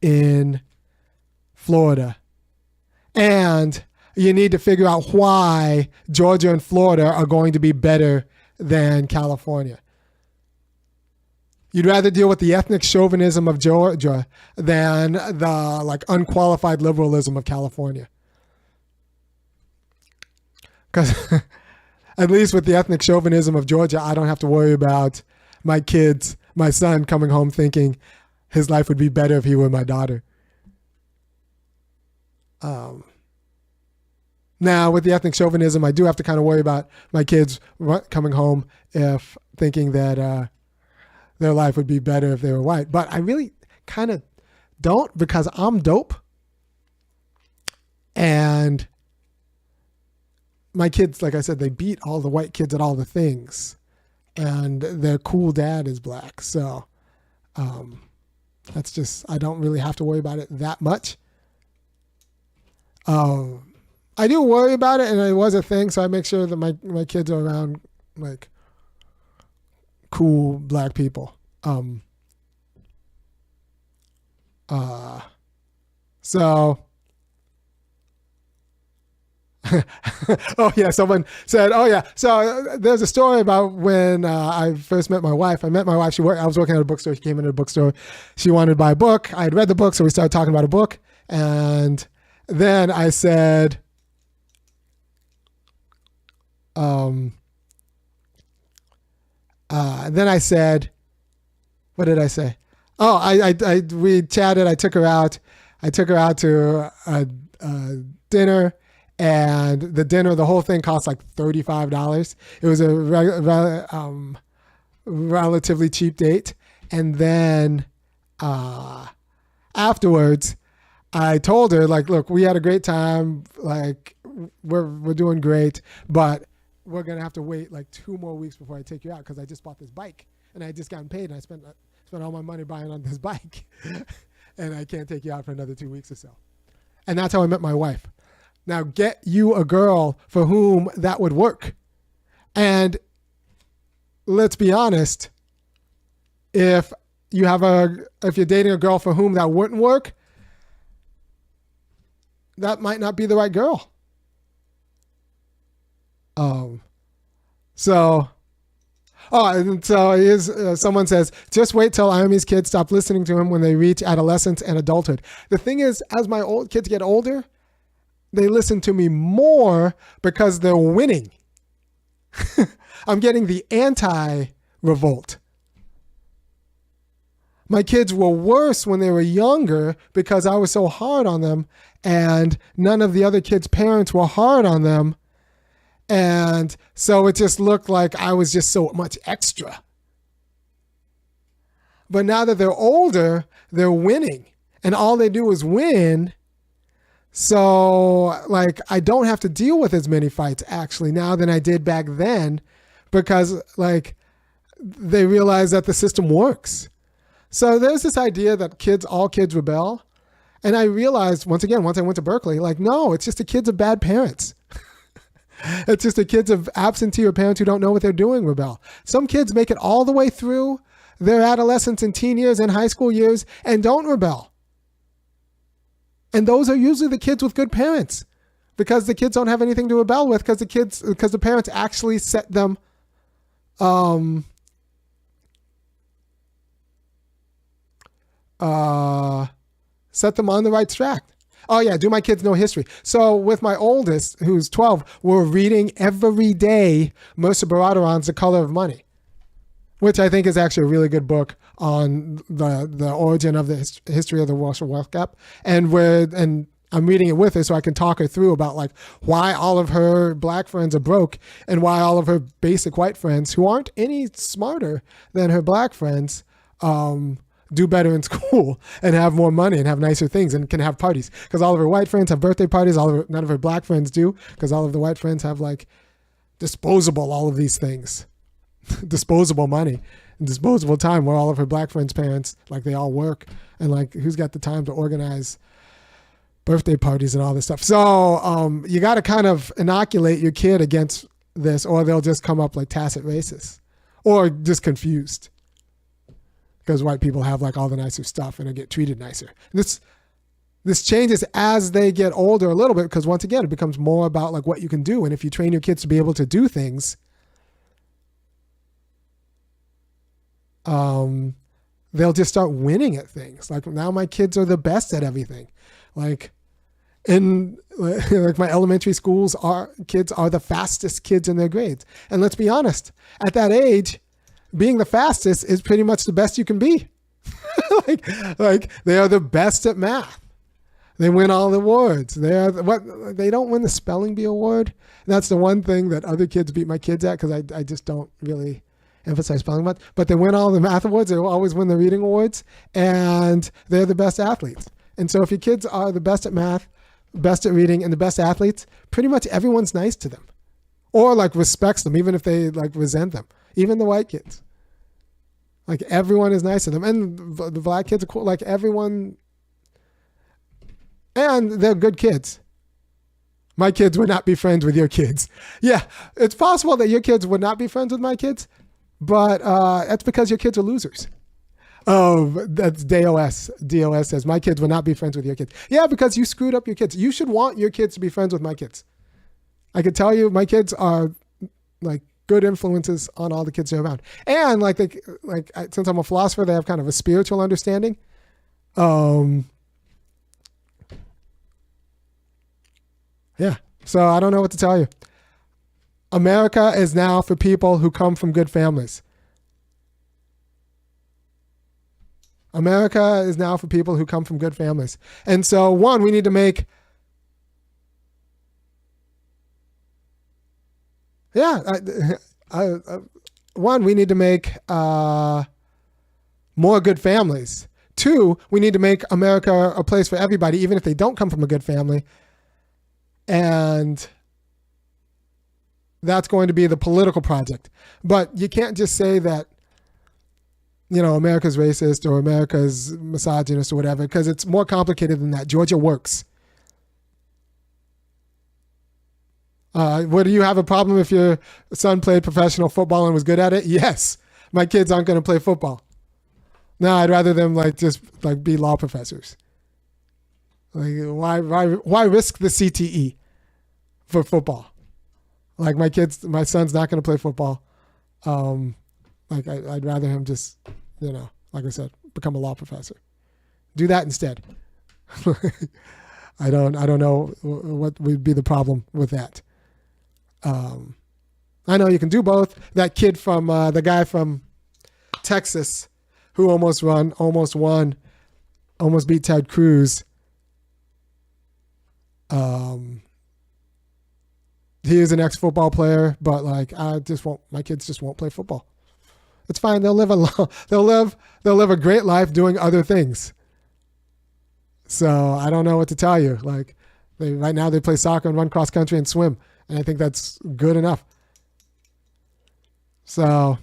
in Florida. And you need to figure out why Georgia and Florida are going to be better than California. You'd rather deal with the ethnic chauvinism of Georgia than the like unqualified liberalism of California. Because at least with the ethnic chauvinism of Georgia, I don't have to worry about my son coming home thinking his life would be better if he were my daughter. Now, with the ethnic chauvinism, I do have to kind of worry about my kids coming home if thinking that their life would be better if they were white. But I really kind of don't, because I'm dope. And my kids, like I said, they beat all the white kids at all the things. And their cool dad is black. So that's just, I don't really have to worry about it that much. I do worry about it, and it was a thing, so I make sure that my kids are around like cool black people. So oh yeah, someone said, oh yeah, so there's a story about when I first met my wife. I met my wife, I was working at a bookstore, she came into a bookstore, she wanted to buy a book. I had read the book, so we started talking about a book, and then I said, what did I say? Oh, we chatted. I took her out to a dinner, and the whole thing cost like $35. It was a relatively cheap date. And then afterwards, I told her, like, look, we had a great time. Like, we're doing great, but we're going to have to wait like 2 more weeks before I take you out, because I just bought this bike and I had just gotten paid, and I spent all my money buying on this bike and I can't take you out for another 2 weeks or so. And that's how I met my wife. Now get you a girl for whom that would work. And let's be honest, if you're dating a girl for whom that wouldn't work, that might not be the right girl. Someone says, just wait till Ayumi's kids stop listening to him when they reach adolescence and adulthood. The thing is, as my old kids get older, they listen to me more because they're winning. I'm getting the anti-revolt. My kids were worse when they were younger because I was so hard on them, and none of the other kids' parents were hard on them. And so it just looked like I was just so much extra. But now that they're older, they're winning, and all they do is win. So like, I don't have to deal with as many fights actually now than I did back then, because like they realize that the system works. So there's this idea that all kids rebel. And I realized once I went to Berkeley, like, no, it's just the kids of bad parents. It's just the kids of absentee or parents who don't know what they're doing rebel. Some kids make it all the way through their adolescence and teen years and high school years and don't rebel. And those are usually the kids with good parents, because the kids don't have anything to rebel with, because the parents actually set them on the right track. Oh yeah, do my kids know history? So with my oldest, who's 12, we're reading every day Mercer Baradaran's The Color of Money, which I think is actually a really good book on the origin of the history of the racial wealth gap. And I'm reading it with her so I can talk her through about like why all of her black friends are broke and why all of her basic white friends, who aren't any smarter than her black friends, do better in school and have more money and have nicer things and can have parties. Because all of her white friends have birthday parties, none of her black friends do, because all of the white friends have like all of these things. Disposable money and disposable time, where all of her black friends' parents, like, they all work, and like, who's got the time to organize birthday parties and all this stuff? So you got to kind of inoculate your kid against this, or they'll just come up like tacit racists or just confused, because white people have like all the nicer stuff and they get treated nicer. This changes as they get older a little bit, because once again, it becomes more about like what you can do. And if you train your kids to be able to do things, they'll just start winning at things. Like, now my kids are the best at everything. Like, in like my elementary schools, kids are the fastest kids in their grades. And let's be honest, at that age, being the fastest is pretty much the best you can be. like they are the best at math. They win all the awards. They don't win the spelling bee award. That's the one thing that other kids beat my kids at, because I just don't really emphasize spelling much. But they win all the math awards. They always win the reading awards, and they're the best athletes. And so if your kids are the best at math, best at reading, and the best athletes, pretty much everyone's nice to them, or like respects them, even if they like resent them. Even the white kids, like everyone is nice to them, and the black kids are cool. Like everyone, and they're good kids. My kids would not be friends with your kids. Yeah, it's possible that your kids would not be friends with my kids, but that's because your kids are losers. Oh, that's DOS. DOS says, my kids would not be friends with your kids. Yeah, because you screwed up your kids. You should want your kids to be friends with my kids. I could tell you my kids are like good influences on all the kids they're around. And since I'm a philosopher, they have kind of a spiritual understanding. Yeah, so I don't know what to tell you. America is now for people who come from good families. America is now for people who come from good families. And so, one, we need to make, one, we need to make more good families. Two, we need to make America a place for everybody, even if they don't come from a good family. And that's going to be the political project. But you can't just say that, America's racist or America's misogynist or whatever, because it's more complicated than that. Georgia works. Do you have a problem if your son played professional football and was good at it? Yes. My kids aren't going to play football. No, I'd rather them just be law professors. Why risk the CTE for football? My son's not going to play football. I'd rather him just, like I said, become a law professor. Do that instead. I don't know what would be the problem with that. I know you can do both. That kid from the guy from Texas who almost beat Ted Cruz. He is an ex-football player, but my kids just won't play football. It's fine. They'll live a great life doing other things. So I don't know what to tell you. Right now they play soccer and run cross country and swim, and I think that's good enough. So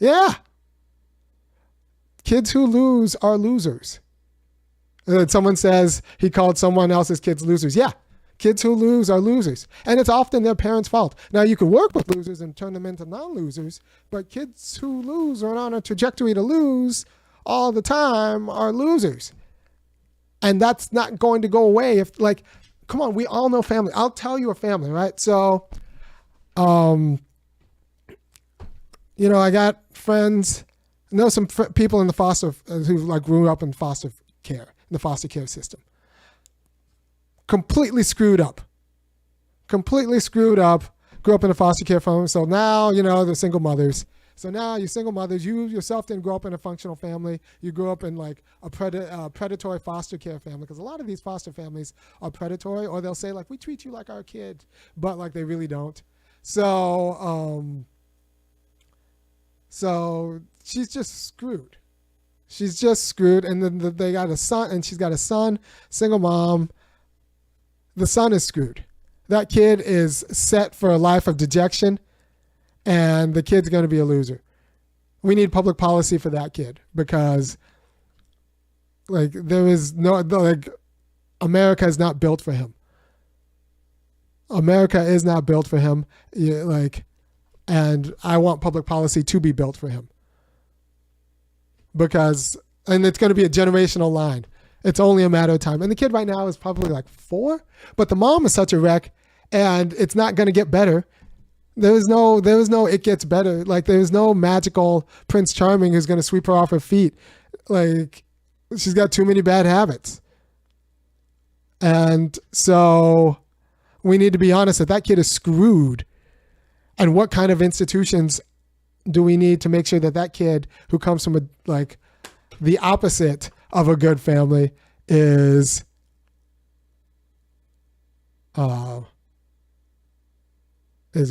yeah, kids who lose are losers. Someone says he called someone else's kids losers. Yeah, kids who lose are losers. And it's often their parents' fault. Now, you can work with losers and turn them into non-losers, but kids who lose or are on a trajectory to lose all the time are losers. And that's not going to go away if, come on, we all know family. I'll tell you a family, right? So, I got friends, know some people in the foster, who grew up in foster care. The foster care system. Completely screwed up. Grew up in a foster care family. So now, they're single mothers. So now you're single mothers. You yourself didn't grow up in a functional family. You grew up in a predatory foster care family, because a lot of these foster families are predatory, or they'll say we treat you like our kid, but they really don't. So, so she's just screwed. And then they got a son, and she's got a son, single mom. The son is screwed. That kid is set for a life of dejection, and the kid's going to be a loser. We need public policy for that kid, because there is no, America is not built for him. America is not built for him. And I want public policy to be built for him. And it's going to be a generational line. It's only a matter of time. And the kid right now is probably 4, but the mom is such a wreck, and it's not going to get better. There is no it gets better. There's no magical Prince Charming who's going to sweep her off her feet. She's got too many bad habits. And so we need to be honest that kid is screwed. And what kind of institutions do we need to make sure that kid who comes from the opposite of a good family is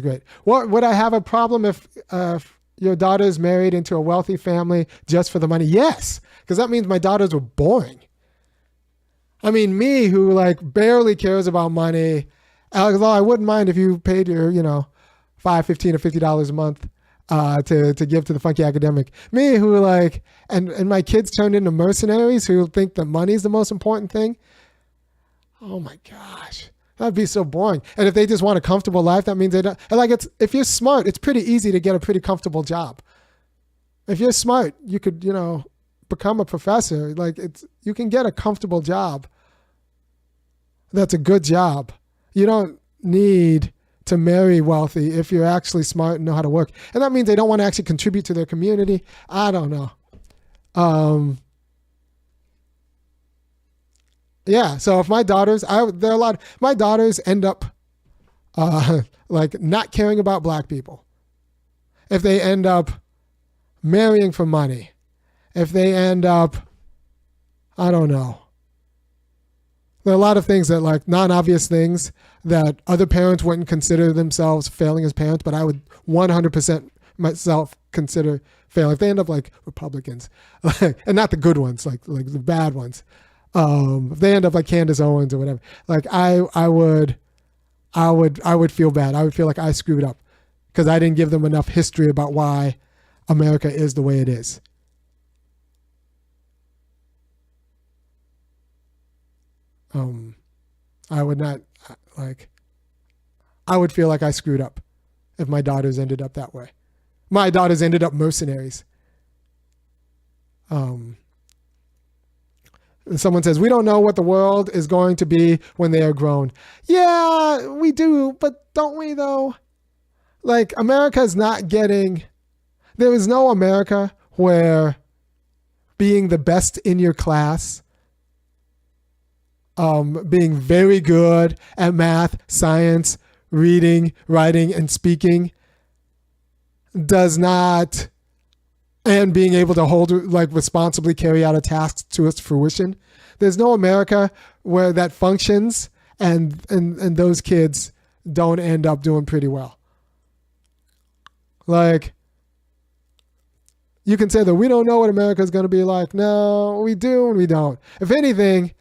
great. Would I have a problem if your daughter is married into a wealthy family just for the money? Yes, because that means my daughters were boring. I mean, me who like barely cares about money, although I wouldn't mind if you paid your, $5, $15, or $50 a month to give to the funky academic. Me who like, and my kids turned into mercenaries who think that money is the most important thing. Oh my gosh. That'd be so boring. And if they just want a comfortable life, that means they don't. And like, if you're smart, it's pretty easy to get a pretty comfortable job. If you're smart, you could, become a professor. Like you can get a comfortable job. That's a good job. You don't need to marry wealthy if you're actually smart and know how to work. And that means they don't want to actually contribute to their community. I don't know. Yeah, so if my daughters, my daughters end up like not caring about black people. If they end up marrying for money. If they end up, I don't know. There are a lot of things that like non-obvious things that other parents wouldn't consider themselves failing as parents, but I would 100% myself consider failing. If they end up like Republicans, and not the good ones, like the bad ones. If they end up like Candace Owens or whatever, like I would feel bad. I would feel like I screwed up because I didn't give them enough history about why America is the way it is. I would not I would feel like I screwed up if my daughters ended up that way. My daughters ended up mercenaries. Someone says, we don't know what the world is going to be when they are grown. Yeah, we do, but don't we though? Like America is not getting, there is no America where being the best in your class, being very good at math, science, reading, writing, and speaking does not, and being able to responsibly carry out a task to its fruition. There's no America where that functions and those kids don't end up doing pretty well. Like, you can say that we don't know what America is going to be like. No, we do and we don't. If anything,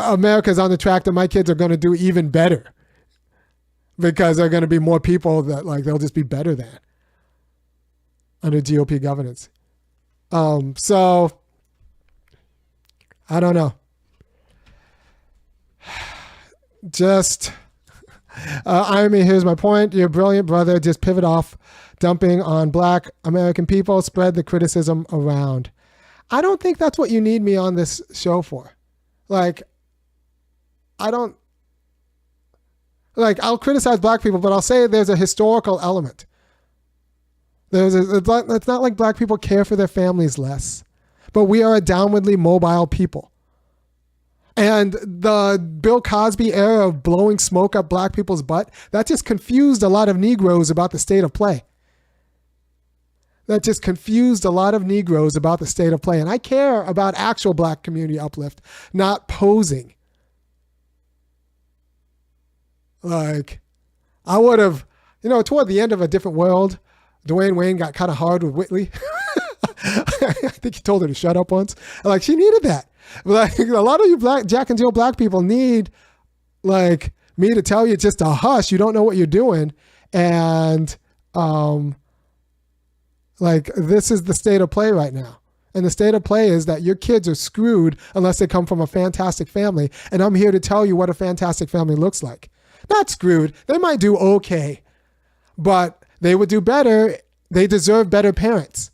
America's on the track that my kids are going to do even better because there are going to be more people that like they'll just be better than under GOP governance. So I don't know. Just irony. Here's my point. You're brilliant, brother. Just pivot off dumping on Black American people. Spread the criticism around. I don't think that's what you need me on this show for. Like, I'll criticize Black people, but I'll say there's a historical element. It's not like Black people care for their families less, but we are a downwardly mobile people. And the Bill Cosby era of blowing smoke up Black people's butt, that just confused a lot of Negroes about the state of play. And I care about actual Black community uplift, not posing. Like, I would have, toward the end of A Different World, Dwayne Wayne got kind of hard with Whitley. I think he told her to shut up once. Like, she needed that. Like, a lot of you Jack and Jill Black people need, like, me to tell you just to hush. You don't know what you're doing. And, like, this is the state of play right now. And the state of play is that your kids are screwed unless they come from a fantastic family. And I'm here to tell you what a fantastic family looks like. Not screwed. They might do okay, but they would do better. They deserve better parents.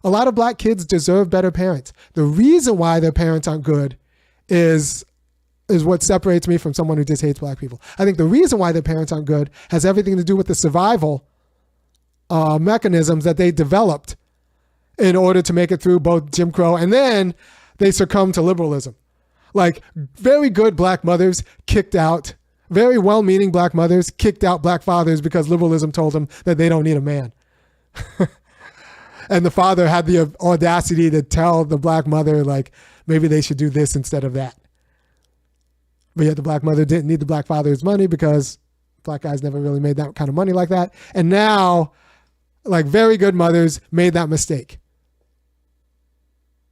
A lot of Black kids deserve better parents. The reason why their parents aren't good is what separates me from someone who just hates Black people. I think the reason why their parents aren't good has everything to do with the survival mechanisms that they developed in order to make it through both Jim Crow, and then they succumbed to liberalism. Like, very good Black mothers kicked out, very well-meaning Black mothers kicked out Black fathers because liberalism told them that they don't need a man. And the father had the audacity to tell the black mother, like, maybe they should do this instead of that. But yet the black mother didn't need the black father's money because black guys never really made that kind of money like that. And now, like, very good mothers made that mistake.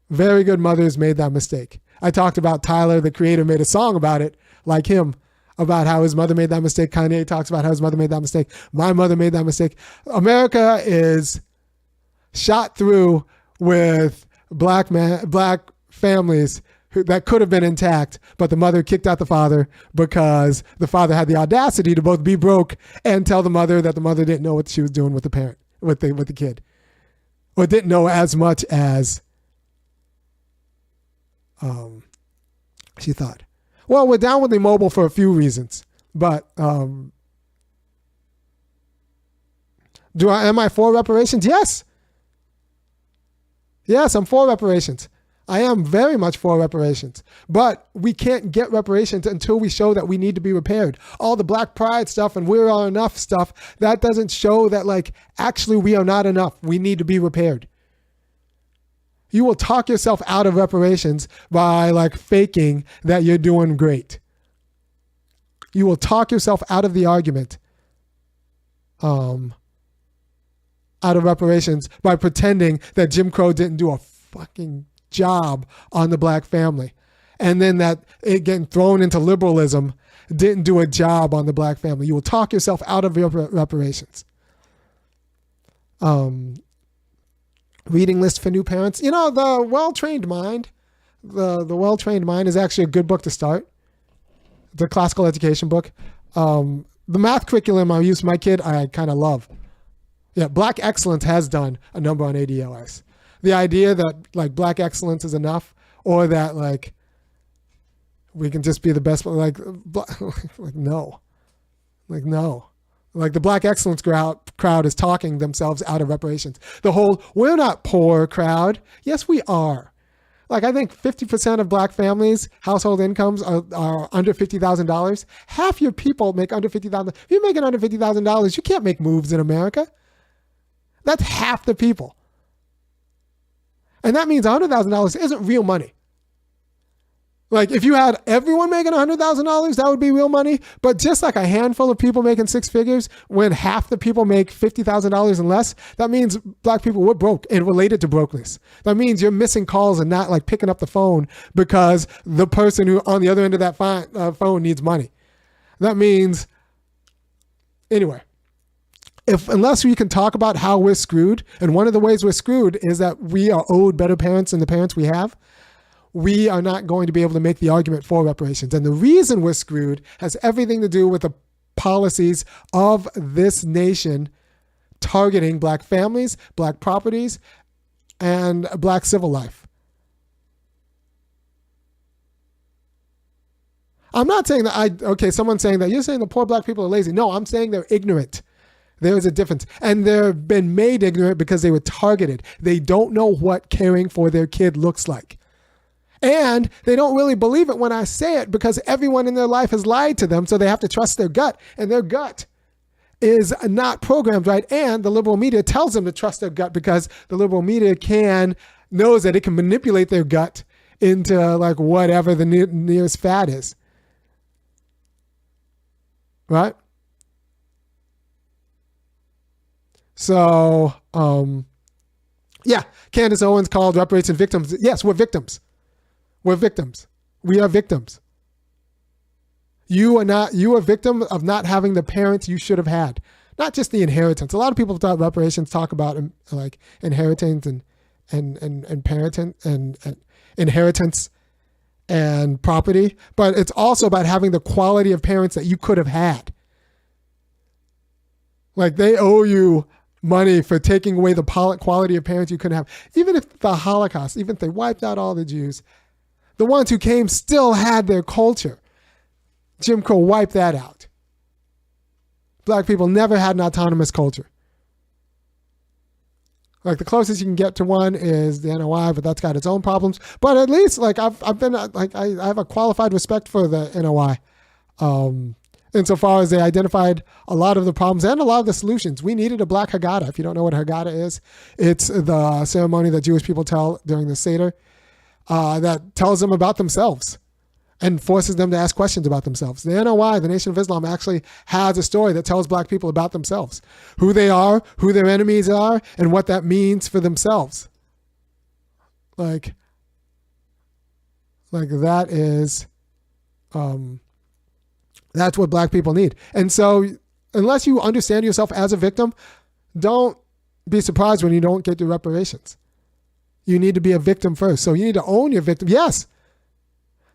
Very good mothers made that mistake. I talked about Tyler, the creator, made a song about it, like him, about how his mother made that mistake. Kanye talks about how his mother made that mistake. My mother made that mistake. America is shot through with black families that could have been intact, but the mother kicked out the father because the father had the audacity to both be broke and tell the mother that the mother didn't know what she was doing with the parent, with the kid, or didn't know as much as she thought. Well, we're down with immobile for a few reasons, but am I for reparations? Yes. Yes, I'm for reparations. I am very much for reparations, but we can't get reparations until we show that we need to be repaired. All the black pride stuff and we're all enough stuff, that doesn't show that, like, actually we are not enough. We need to be repaired. You will talk yourself out of reparations by, like, faking that you're doing great. You will talk yourself out of the argument, out of reparations by pretending that Jim Crow didn't do a fucking job on the black family, and then that it getting thrown into liberalism didn't do a job on the black family. You will talk yourself out of reparations. Reading list for new parents. You know, The Well-Trained Mind. The Well-Trained Mind is actually a good book to start. It's a classical education book. The math curriculum I use for my kid, I kind of love. Yeah, Black Excellence has done a number on ADLS. The idea that, like, black excellence is enough, or that, like, we can just be the best, like no. Like, no. Like, the black excellence crowd is talking themselves out of reparations. The whole, we're not poor crowd. Yes, we are. Like, I think 50% of black families' household incomes are under $50,000. Half your people make under $50,000. If you're making under $50,000, you can't make moves in America. That's half the people. And that means $100,000 isn't real money. Like, if you had everyone making $100,000, that would be real money. But just like a handful of people making six figures, when half the people make $50,000 and less, that means black people were broke and related to brokenness. That means you're missing calls and not, like, picking up the phone because the person who on the other end of that phone needs money. That means, anyway, unless we can talk about how we're screwed, and one of the ways we're screwed is that we are owed better parents than the parents we have, we are not going to be able to make the argument for reparations. And the reason we're screwed has everything to do with the policies of this nation targeting black families, black properties, and black civil life. I'm not saying that someone's saying that you're saying the poor black people are lazy. No, I'm saying they're ignorant. There is a difference. And they've been made ignorant because they were targeted. They don't know what caring for their kid looks like. And they don't really believe it when I say it because everyone in their life has lied to them, so they have to trust their gut. And their gut is not programmed right. And the liberal media tells them to trust their gut because the liberal media knows that it can manipulate their gut into, like, whatever the nearest fad is. Right? So, yeah, Candace Owens called reparations victims. Yes, we're victims. We're victims. We are victims. You are a victim of not having the parents you should have had. Not just the inheritance. A lot of people talk reparations, talk about, like, inheritance and parenting and inheritance and property, but it's also about having the quality of parents that you could have had. Like, they owe you money for taking away the quality of parents you couldn't have. Even if the Holocaust, even if they wiped out all the Jews, the ones who came still had their culture. Jim Crow wiped that out. Black people never had an autonomous culture. Like, the closest you can get to one is the NOI, but that's got its own problems. But at least, like, I have a qualified respect for the NOI. insofar as they identified a lot of the problems and a lot of the solutions. We needed a black Haggadah. If you don't know what a Haggadah is, it's the ceremony that Jewish people tell during the Seder that tells them about themselves and forces them to ask questions about themselves. The NOI, the Nation of Islam, actually has a story that tells black people about themselves, who they are, who their enemies are, and what that means for themselves. Like that is, that's what black people need. And so unless you understand yourself as a victim, don't be surprised when you don't get your reparations. You need to be a victim first. So you need to own your victim. Yes.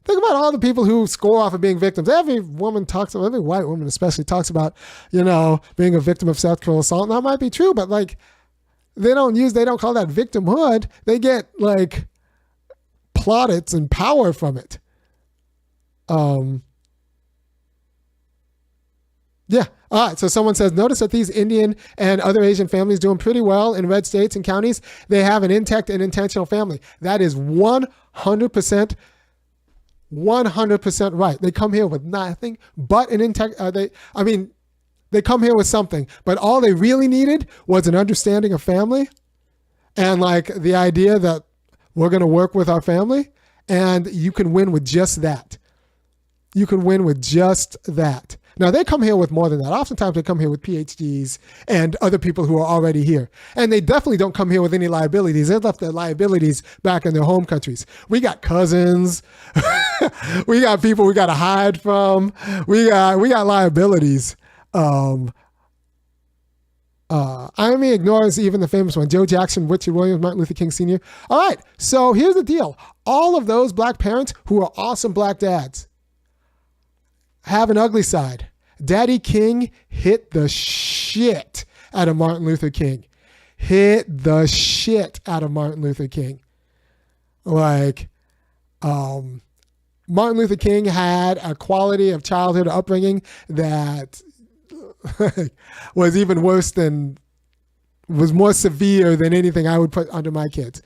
Think about all the people who score off of being victims. Every white woman especially talks about, being a victim of sexual assault. And that might be true, but they don't call that victimhood. They get plaudits and power from it. Yeah. All right. So someone says, notice that these Indian and other Asian families doing pretty well in red states and counties. They have an intact and intentional family. That is 100% right. They come here with nothing but an intact. They come here with something, but all they really needed was an understanding of family and the idea that we're going to work with our family, and you can win with just that. You can win with just that. Now, they come here with more than that. Oftentimes, they come here with PhDs and other people who are already here. And they definitely don't come here with any liabilities. They left their liabilities back in their home countries. We got cousins. We got people we got to hide from. We got liabilities. IME ignores even the famous one. Joe Jackson, Richard Williams, Martin Luther King Sr. All right, so here's the deal. All of those black parents who are awesome black dads have an ugly side. Daddy King hit the shit out of Martin Luther King. Hit the shit out of Martin Luther King. Martin Luther King had a quality of childhood upbringing that was even worse was more severe than anything I would put under my kids.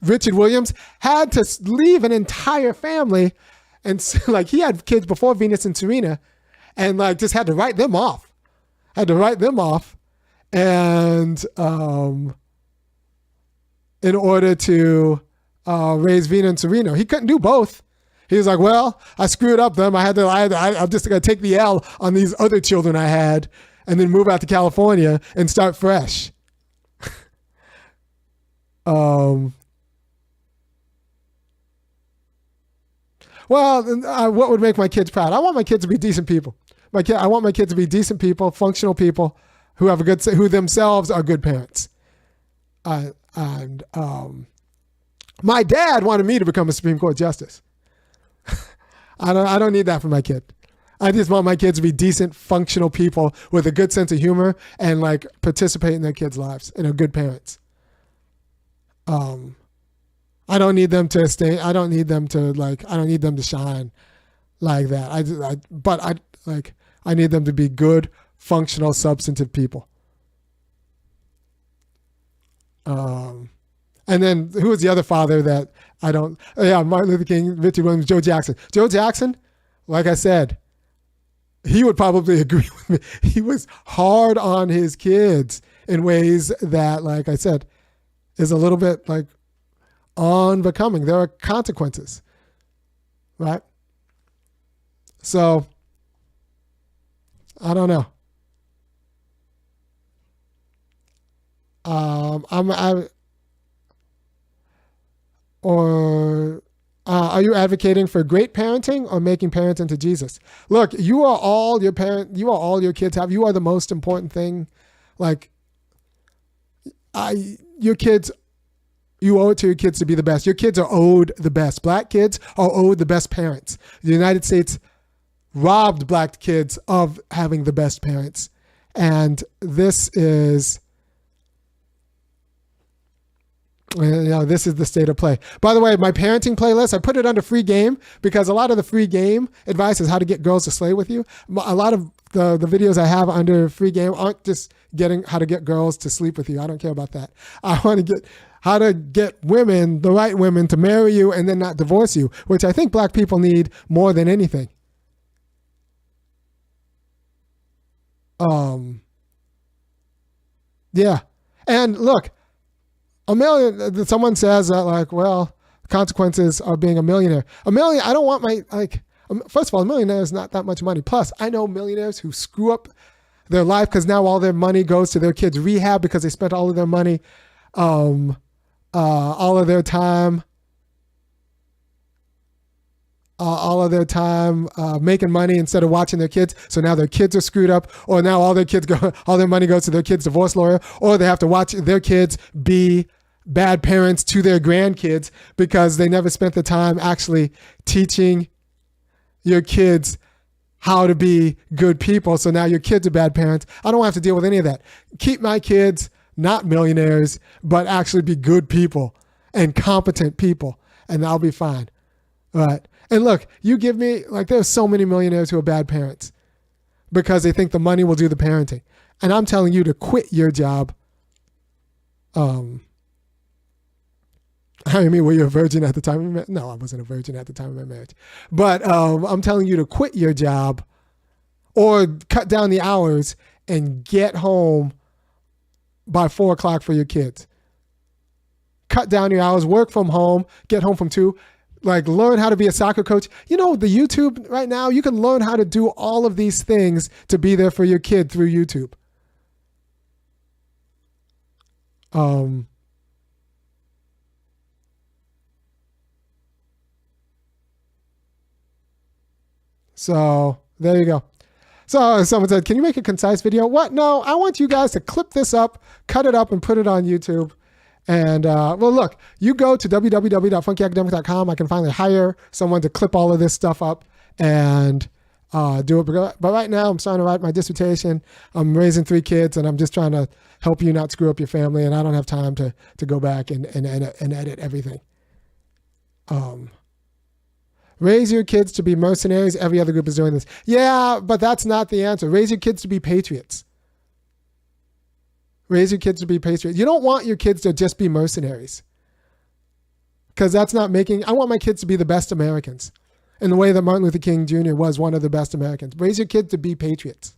Richard Williams had to leave an entire family, and he had kids before Venus and Serena, and just had to write them off. And in order to raise Venus and Serena, he couldn't do both. He was like, well, I screwed up them. I'm just going to take the L on these other children I had and then move out to California and start fresh. Well, what would make my kids proud? I want my kids to be decent people. I want my kids to be decent people, functional people who who themselves are good parents. My dad wanted me to become a Supreme Court justice. I don't need that for my kid. I just want my kids to be decent, functional people with a good sense of humor and participate in their kids' lives and are good parents. I don't need them to stay. I don't need them to I don't need them to shine like that. I need them to be good, functional, substantive people. And then who was the other father that I don't? Yeah, Martin Luther King, Richard Williams, Joe Jackson. Joe Jackson, like I said, he would probably agree with me. He was hard on his kids in ways that, like I said, is a little bit unbecoming. There are consequences, right? So, I don't know. Are you advocating for great parenting or making parents into Jesus? Look, you are all your kids have. You are the most important thing. Your kids, you owe it to your kids to be the best. Your kids are owed the best. Black kids are owed the best parents. The United States robbed black kids of having the best parents. And this is the state of play. By the way, my parenting playlist, I put it under free game because a lot of the free game advice is how to get girls to slay with you. A lot of the videos I have under free game aren't just getting how to get girls to sleep with you. I don't care about that. I want to get how to get women, the right women, to marry you and then not divorce you, which I think black people need more than anything. Yeah. And look, a million, someone says that like, well, consequences of being a millionaire. A million, I don't want my, like, first of all, a millionaire is not that much money. Plus, I know millionaires who screw up their life because now all their money goes to their kids' rehab because they spent all of their money, all of their time, making money instead of watching their kids. So now their kids are screwed up, or now all their money goes to their kids' divorce lawyer, or they have to watch their kids be bad parents to their grandkids because they never spent the time actually teaching your kids how to be good people. So now your kids are bad parents. I don't have to deal with any of that. Keep my kids not millionaires, but actually be good people and competent people, and I'll be fine. All right. And look, you give me, like, there's so many millionaires who are bad parents because they think the money will do the parenting. And I'm telling you to quit your job. I mean, were you a virgin at the time of your marriage? No, I wasn't a virgin at the time of my marriage. But I'm telling you to quit your job or cut down the hours and get home by 4 o'clock for your kids. Cut down your hours, work from home, get home from 2. Like, learn how to be a soccer coach. You know, the YouTube right now, you can learn how to do all of these things to be there for your kid through YouTube. So there you go. So someone said, can you make a concise video? What? No, I want you guys to clip this up, cut it up, and put it on YouTube. And, well, look, you go to www.funkyacademic.com. I can finally hire someone to clip all of this stuff up and do it. But right now, I'm starting to write my dissertation. I'm raising 3 kids, and I'm just trying to help you not screw up your family. And I don't have time to go back and edit everything. Raise your kids to be mercenaries. Every other group is doing this. Yeah, but that's not the answer. Raise your kids to be patriots. Raise your kids to be patriots. You don't want your kids to just be mercenaries. Because that's not making... I want my kids to be the best Americans. In the way that Martin Luther King Jr. was one of the best Americans. Raise your kids to be patriots.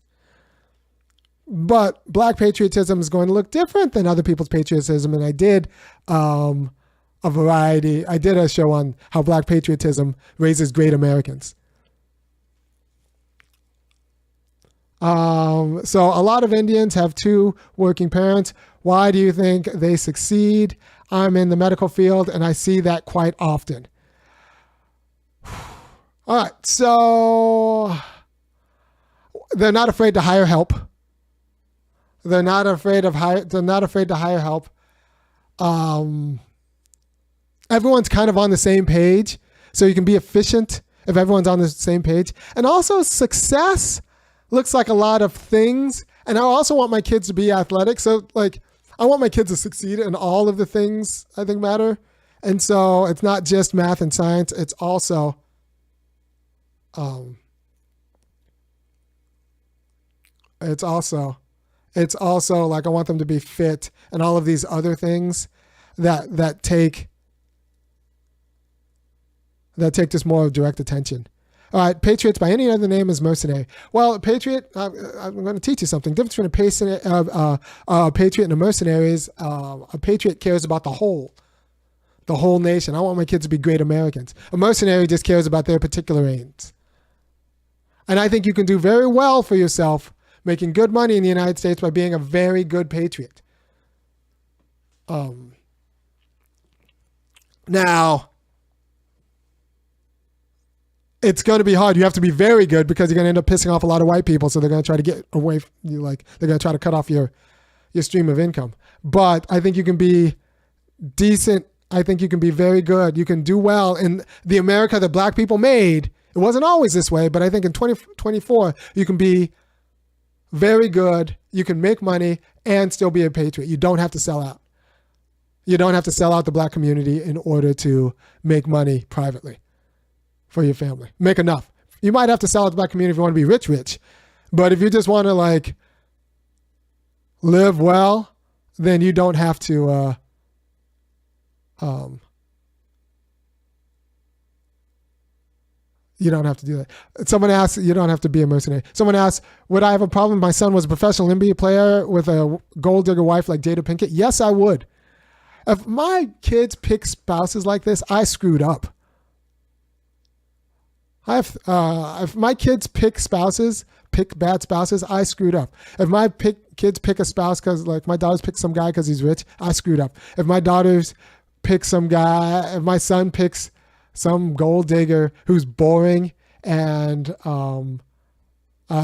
But black patriotism is going to look different than other people's patriotism. And I did a variety. I did a show on how black patriotism raises great Americans. So a lot of Indians have 2 working parents. Why do you think they succeed? I'm in the medical field and I see that quite often. All right. So they're not afraid to hire help. They're not afraid to hire help. Everyone's kind of on the same page, so you can be efficient if everyone's on the same page. And also, success looks like a lot of things. And I also want my kids to be athletic. So, like, I want my kids to succeed in all of the things I think matter. And so it's not just math and science. It's also, it's also like I want them to be fit and all of these other things that take just more direct attention. All right, patriots by any other name is mercenary. Well, patriot, I'm going to teach you something. The difference between a patriot and a mercenary is a patriot cares about the whole nation. I want my kids to be great Americans. A mercenary just cares about their particular aims. And I think you can do very well for yourself making good money in the United States by being a very good patriot. Now, it's going to be hard. You have to be very good because you're going to end up pissing off a lot of white people. So they're going to try to get away from you. Like, they're going to try to cut off your stream of income. But I think you can be decent. I think you can be very good. You can do well in the America that black people made. It wasn't always this way, but I think in 2024, you can be very good. You can make money and still be a patriot. You don't have to sell out. You don't have to sell out the black community in order to make money privately for your family. Make enough. You might have to sell out the black community if you want to be rich. But if you just want to like live well, then you don't have to You don't have to do that. Someone asks, you don't have to be a mercenary. Someone asks, would I have a problem if my son was a professional NBA player with a gold digger wife like Jada Pinkett? Yes, I would. If my kids pick spouses like this, I screwed up. If my kids pick bad spouses, I screwed up. If my kids pick a spouse because, like, my daughters pick some guy because he's rich, I screwed up. If my daughters pick some guy, if my son picks some gold digger who's boring and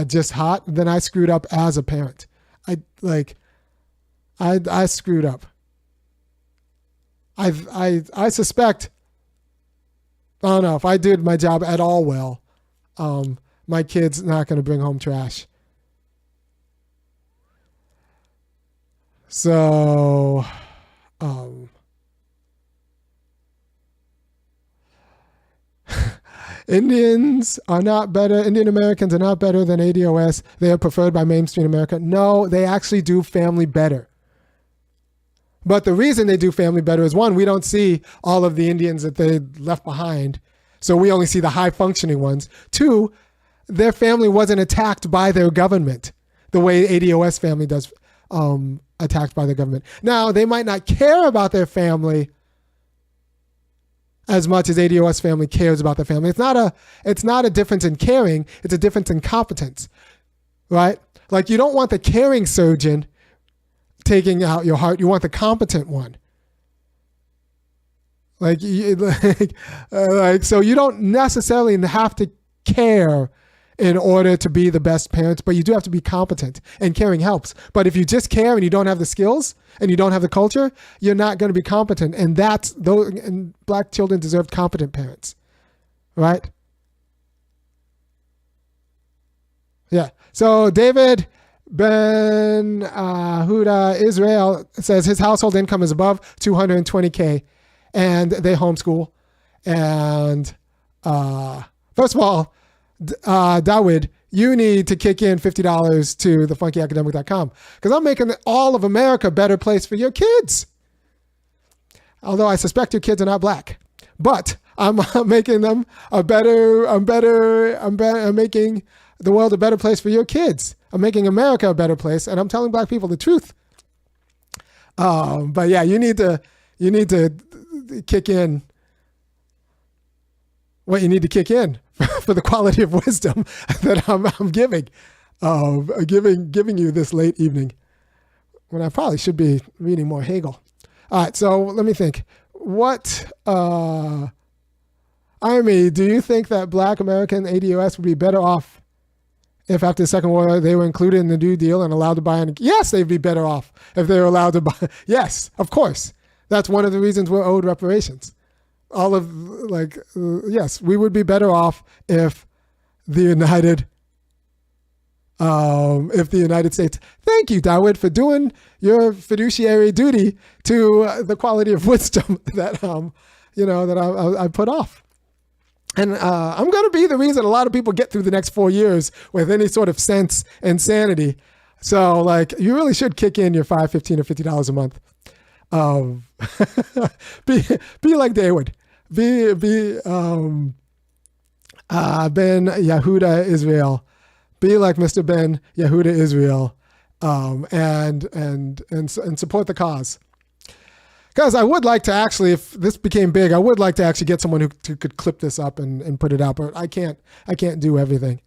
just hot, then I screwed up as a parent. I screwed up. I suspect, I don't know, if I did my job at all well, my kid's not going to bring home trash. So, Indian Americans are not better than ADOS. They are preferred by mainstream America. No, they actually do family better. But the reason they do family better is, one, we don't see all of the Indians that they left behind. So we only see the high functioning ones. Two, their family wasn't attacked by their government the way ADOS family does, attacked by the government. Now, they might not care about their family as much as ADOS family cares about their family. It's not a difference in caring. It's a difference in competence, right? Like, you don't want the caring surgeon taking out your heart. You want the competent one. So you don't necessarily have to care in order to be the best parents, but you do have to be competent, and caring helps. But if you just care and you don't have the skills and you don't have the culture, you're not going to be competent. And and black children deserve competent parents, right? Yeah. So David Ben Huda Israel says his household income is above $220K and they homeschool. And first of all, Dawood, you need to kick in $50 to thefunkyacademic.com because I'm making all of America a better place for your kids. Although I suspect your kids are not black, but I'm making them I'm making the world a better place for your kids. I'm making America a better place, and I'm telling black people the truth. But yeah, you need to kick in what you need to kick in for the quality of wisdom that I'm giving you this late evening, when I probably should be reading more Hegel. All right, so let me think. What, Army, do you think that black American ADOS would be better off if after the Second World War they were included in the New Deal and allowed to buy? Yes, they'd be better off if they were allowed to buy. Yes, of course. That's one of the reasons we're owed reparations. Yes, we would be better off if the United States. Thank you, Dawood, for doing your fiduciary duty to the quality of wisdom that I put off. And I'm going to be the reason a lot of people get through the next 4 years with any sort of sense and sanity. So, you really should kick in your $5, $15, or $50 a month. Be like Dawood. Be Ben Yehuda Israel. Be like Mr. Ben Yehuda Israel, and support the cause. Guys, I would like to actually, if this became big, I would like to actually get someone who could clip this up and put it out, but I can't do everything.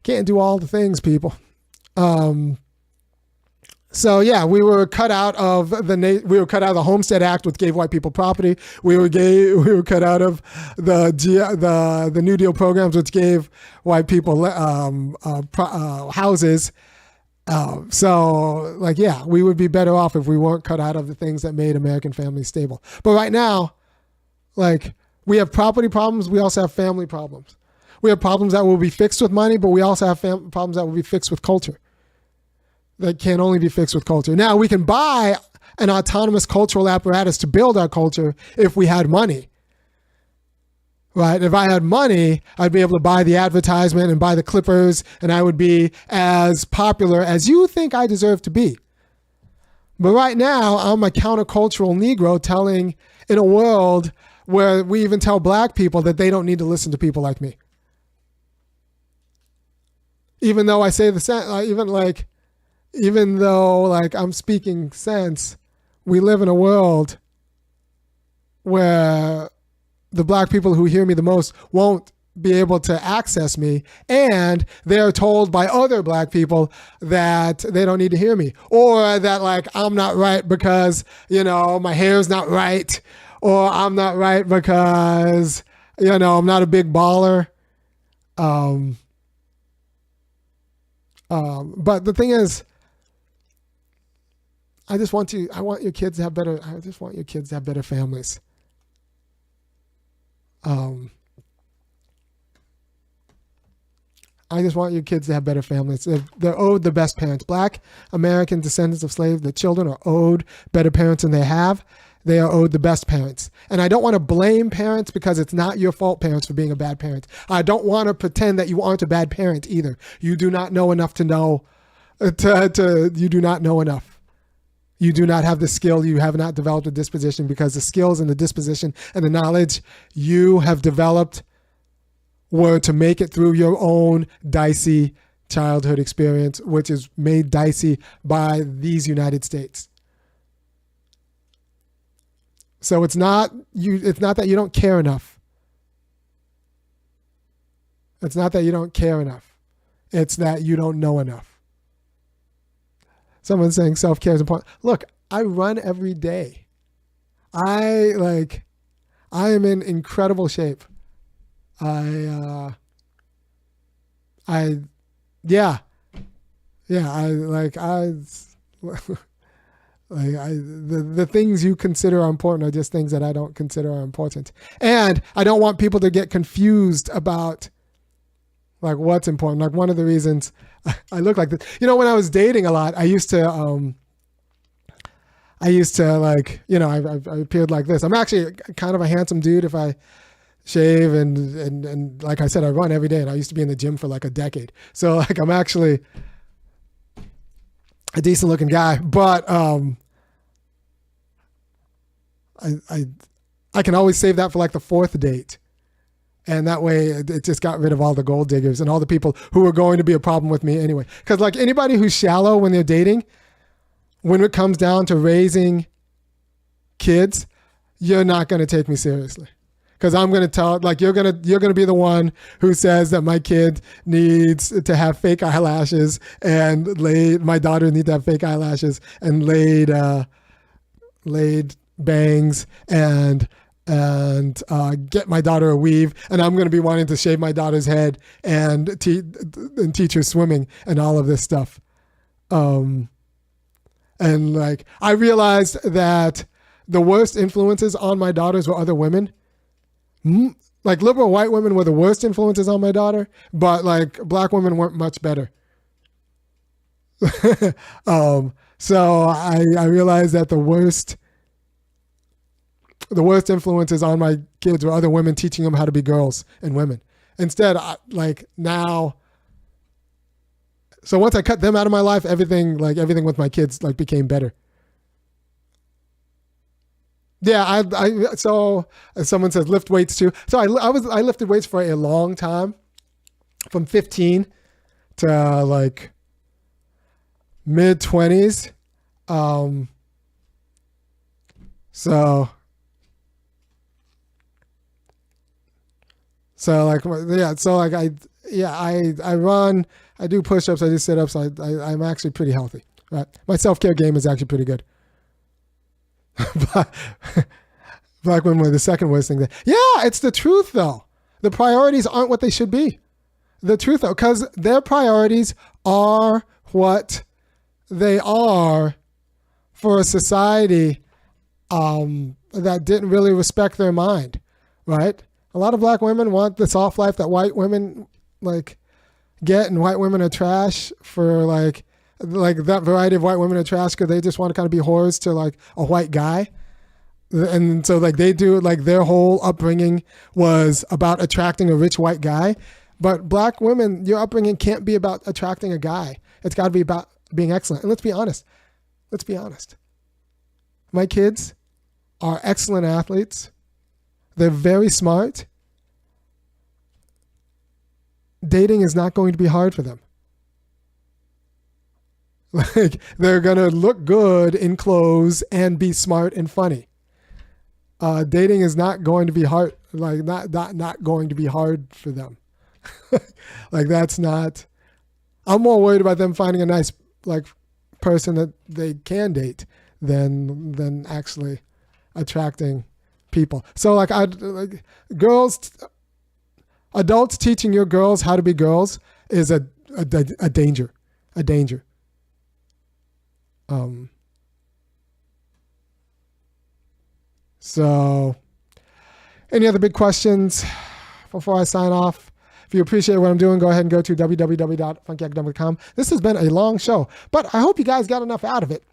Can't do all the things, people. So yeah, we were cut out of the Homestead Act, which gave white people property. We were cut out of the New Deal programs, which gave white people houses. We would be better off if we weren't cut out of the things that made American families stable. But right now, we have property problems. We also have family problems. We have problems that will be fixed with money, but we also have problems that will be fixed with culture. That can only be fixed with culture. Now, we can buy an autonomous cultural apparatus to build our culture if we had money. Right? If I had money, I'd be able to buy the advertisement and buy the clippers, and I would be as popular as you think I deserve to be. But right now, I'm a countercultural Negro in a world where we even tell black people that they don't need to listen to people like me. even though I say the sense, even though like I'm speaking sense, we live in a world where the black people who hear me the most won't be able to access me, and they're told by other black people that they don't need to hear me, or that like I'm not right because, my hair's not right, or I'm not right because, I'm not a big baller. But the thing is, I want your kids to have better families. I just want your kids to have better families. They're owed the best parents. Black American descendants of slaves, the children are owed better parents than they have. They are owed the best parents. And I don't want to blame parents because it's not your fault, parents, for being a bad parent. I don't want to pretend that you aren't a bad parent either. You do not know enough to know. You do not know enough. You do not have the skill. You have not developed a disposition, because the skills and the disposition and the knowledge you have developed were to make it through your own dicey childhood experience, which is made dicey by these United States. So it's not that you don't care enough. It's not that you don't care enough. It's that you don't know enough. Someone's saying self-care is important. Look, I run every day. I am in incredible shape. The things you consider are important are just things that I don't consider are important. And I don't want people to get confused about like what's important. Like one of the reasons I look like this, when I was dating a lot, I used to I appeared like this. I'm actually kind of a handsome dude if I shave and like I said, I run every day, and I used to be in the gym for like a decade. So like I'm actually a decent looking guy, but I can always save that for like the fourth date. And that way it just got rid of all the gold diggers and all the people who were going to be a problem with me anyway. Because like anybody who's shallow when they're dating, when it comes down to raising kids, you're not going to take me seriously. Because I'm going to tell, like, you're going to be the one who says that my kid needs to have fake eyelashes and my daughter needs to have fake eyelashes and laid bangs and get my daughter a weave, and I'm going to be wanting to shave my daughter's head and teach her swimming and all of this stuff. And like I realized that the worst influences on my daughters were other women. Like liberal white women were the worst influences on my daughter, but like black women weren't much better. So I realized that the worst influences on my kids were other women teaching them how to be girls and women. Instead, so once I cut them out of my life, everything with my kids like became better. Yeah, so someone says lift weights too. So I lifted weights for a long time, from 15 to like mid 20s. I run, I do push-ups, I do sit-ups. I'm actually pretty healthy. Right? My self-care game is actually pretty good. Black women were the second worst thing. It's the truth though. The priorities aren't what they should be. The truth though, because their priorities are what they are for a society that didn't really respect their mind, right? A lot of black women want the soft life that white women like get, and white women are trash for like that variety of white women are trash because they just want to kind of be whores to like a white guy. And so like they do, like their whole upbringing was about attracting a rich white guy. But black women, your upbringing can't be about attracting a guy. It's got to be about being excellent. And let's be honest. My kids are excellent athletes. They're very smart. Dating is not going to be hard for them. Like they're going to look good in clothes and be smart and funny. Dating is not going to be hard, like not going to be hard for them. Like that's not, I'm more worried about them finding a nice like person that they can date than actually attracting people. So like adults teaching your girls how to be girls is a danger. So any other big questions before I sign off? If you appreciate what I'm doing, go ahead and go to www.funkyacademic.com. This has been a long show, but I hope you guys got enough out of it.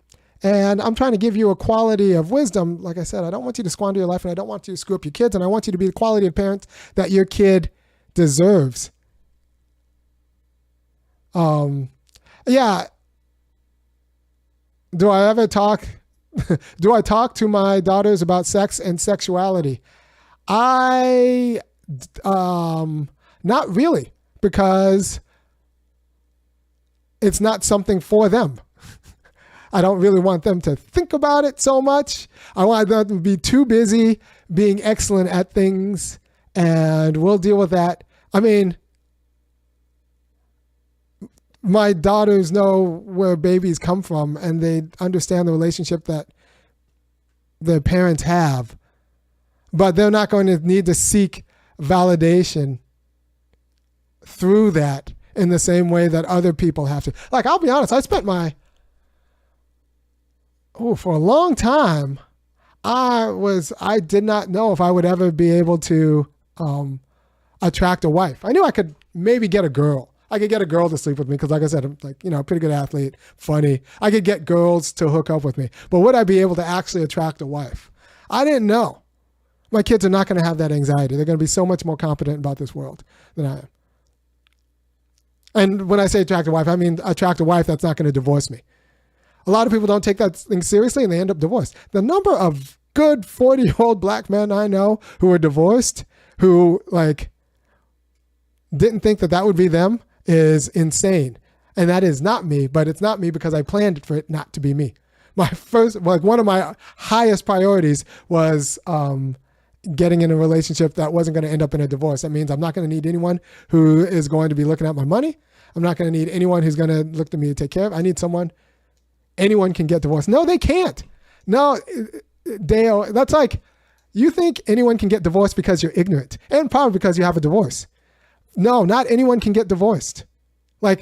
And I'm trying to give you a quality of wisdom. Like I said, I don't want you to squander your life, and I don't want you to screw up your kids, and I want you to be the quality of parent that your kid deserves. Yeah. Do I talk to my daughters about sex and sexuality? Not really, because it's not something for them. I don't really want them to think about it so much. I want them to be too busy being excellent at things, and we'll deal with that. I mean, my daughters know where babies come from, and they understand the relationship that their parents have, but they're not going to need to seek validation through that in the same way that other people have to. Like, I'll be honest, I spent for a long time, I did not know if I would ever be able to attract a wife. I knew I could maybe get a girl. I could get a girl to sleep with me because, like I said, I'm like, a pretty good athlete, funny. I could get girls to hook up with me. But would I be able to actually attract a wife? I didn't know. My kids are not going to have that anxiety. They're going to be so much more competent about this world than I am. And when I say attract a wife, I mean attract a wife that's not going to divorce me. A lot of people don't take that thing seriously and they end up divorced. The number of good 40-year-old black men I know who are divorced, who like didn't think that would be them, is insane. And that is not me, but it's not me because I planned for it not to be me. One of my highest priorities was getting in a relationship that wasn't going to end up in a divorce. That means I'm not going to need anyone who is going to be looking at my money. I'm not going to need anyone who's going to look to me to take care of. I need anyone can get divorced. No, they can't. No, Dale, that's like, you think anyone can get divorced because you're ignorant and probably because you have a divorce. No, not anyone can get divorced. I'm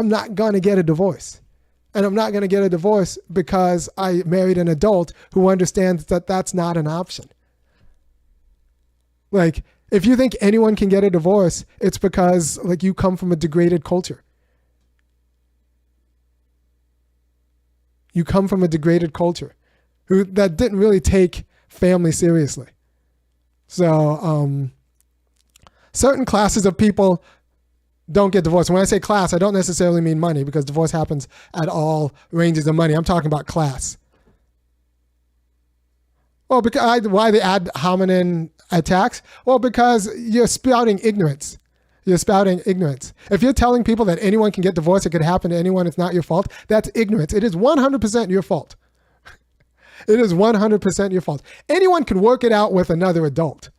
not going to get a divorce. And I'm not going to get a divorce because I married an adult who understands that that's not an option. Like, if you think anyone can get a divorce, it's because like you come from a degraded culture. You come from a degraded culture that didn't really take family seriously. So certain classes of people don't get divorced. When I say class, I don't necessarily mean money because divorce happens at all ranges of money. I'm talking about class. Well, why the ad hominem attacks? Well, because you're spouting ignorance. You're spouting ignorance. If you're telling people that anyone can get divorced, it could happen to anyone, it's not your fault, that's ignorance. It is 100% your fault. It is 100% your fault. Anyone can work it out with another adult.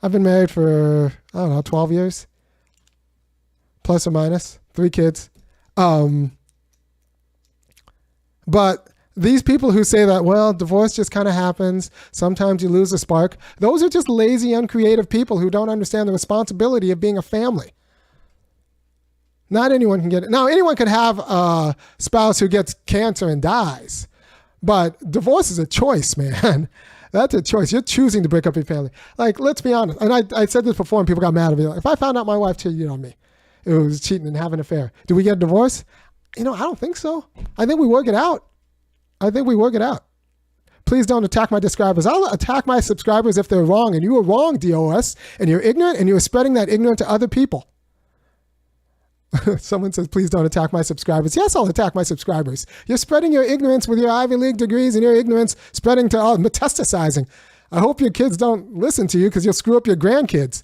I've been married for, 12 years. Plus or minus, 3 kids. But these people who say that, well, divorce just kind of happens, sometimes you lose a spark, those are just lazy, uncreative people who don't understand the responsibility of being a family. Not anyone can get it. Now, anyone could have a spouse who gets cancer and dies. But divorce is a choice, man. That's a choice. You're choosing to break up your family. Like, let's be honest. And I said this before and people got mad at me. Like, if I found out my wife cheated on me, it was cheating and having an affair, do we get a divorce? I don't think so. I think we work it out. Please don't attack my subscribers. I'll attack my subscribers if they're wrong. And you were wrong, DOS. And you're ignorant and you're spreading that ignorance to other people. Someone says, please don't attack my subscribers. Yes, I'll attack my subscribers. You're spreading your ignorance with your Ivy League degrees and your ignorance spreading to metastasizing. I hope your kids don't listen to you because you'll screw up your grandkids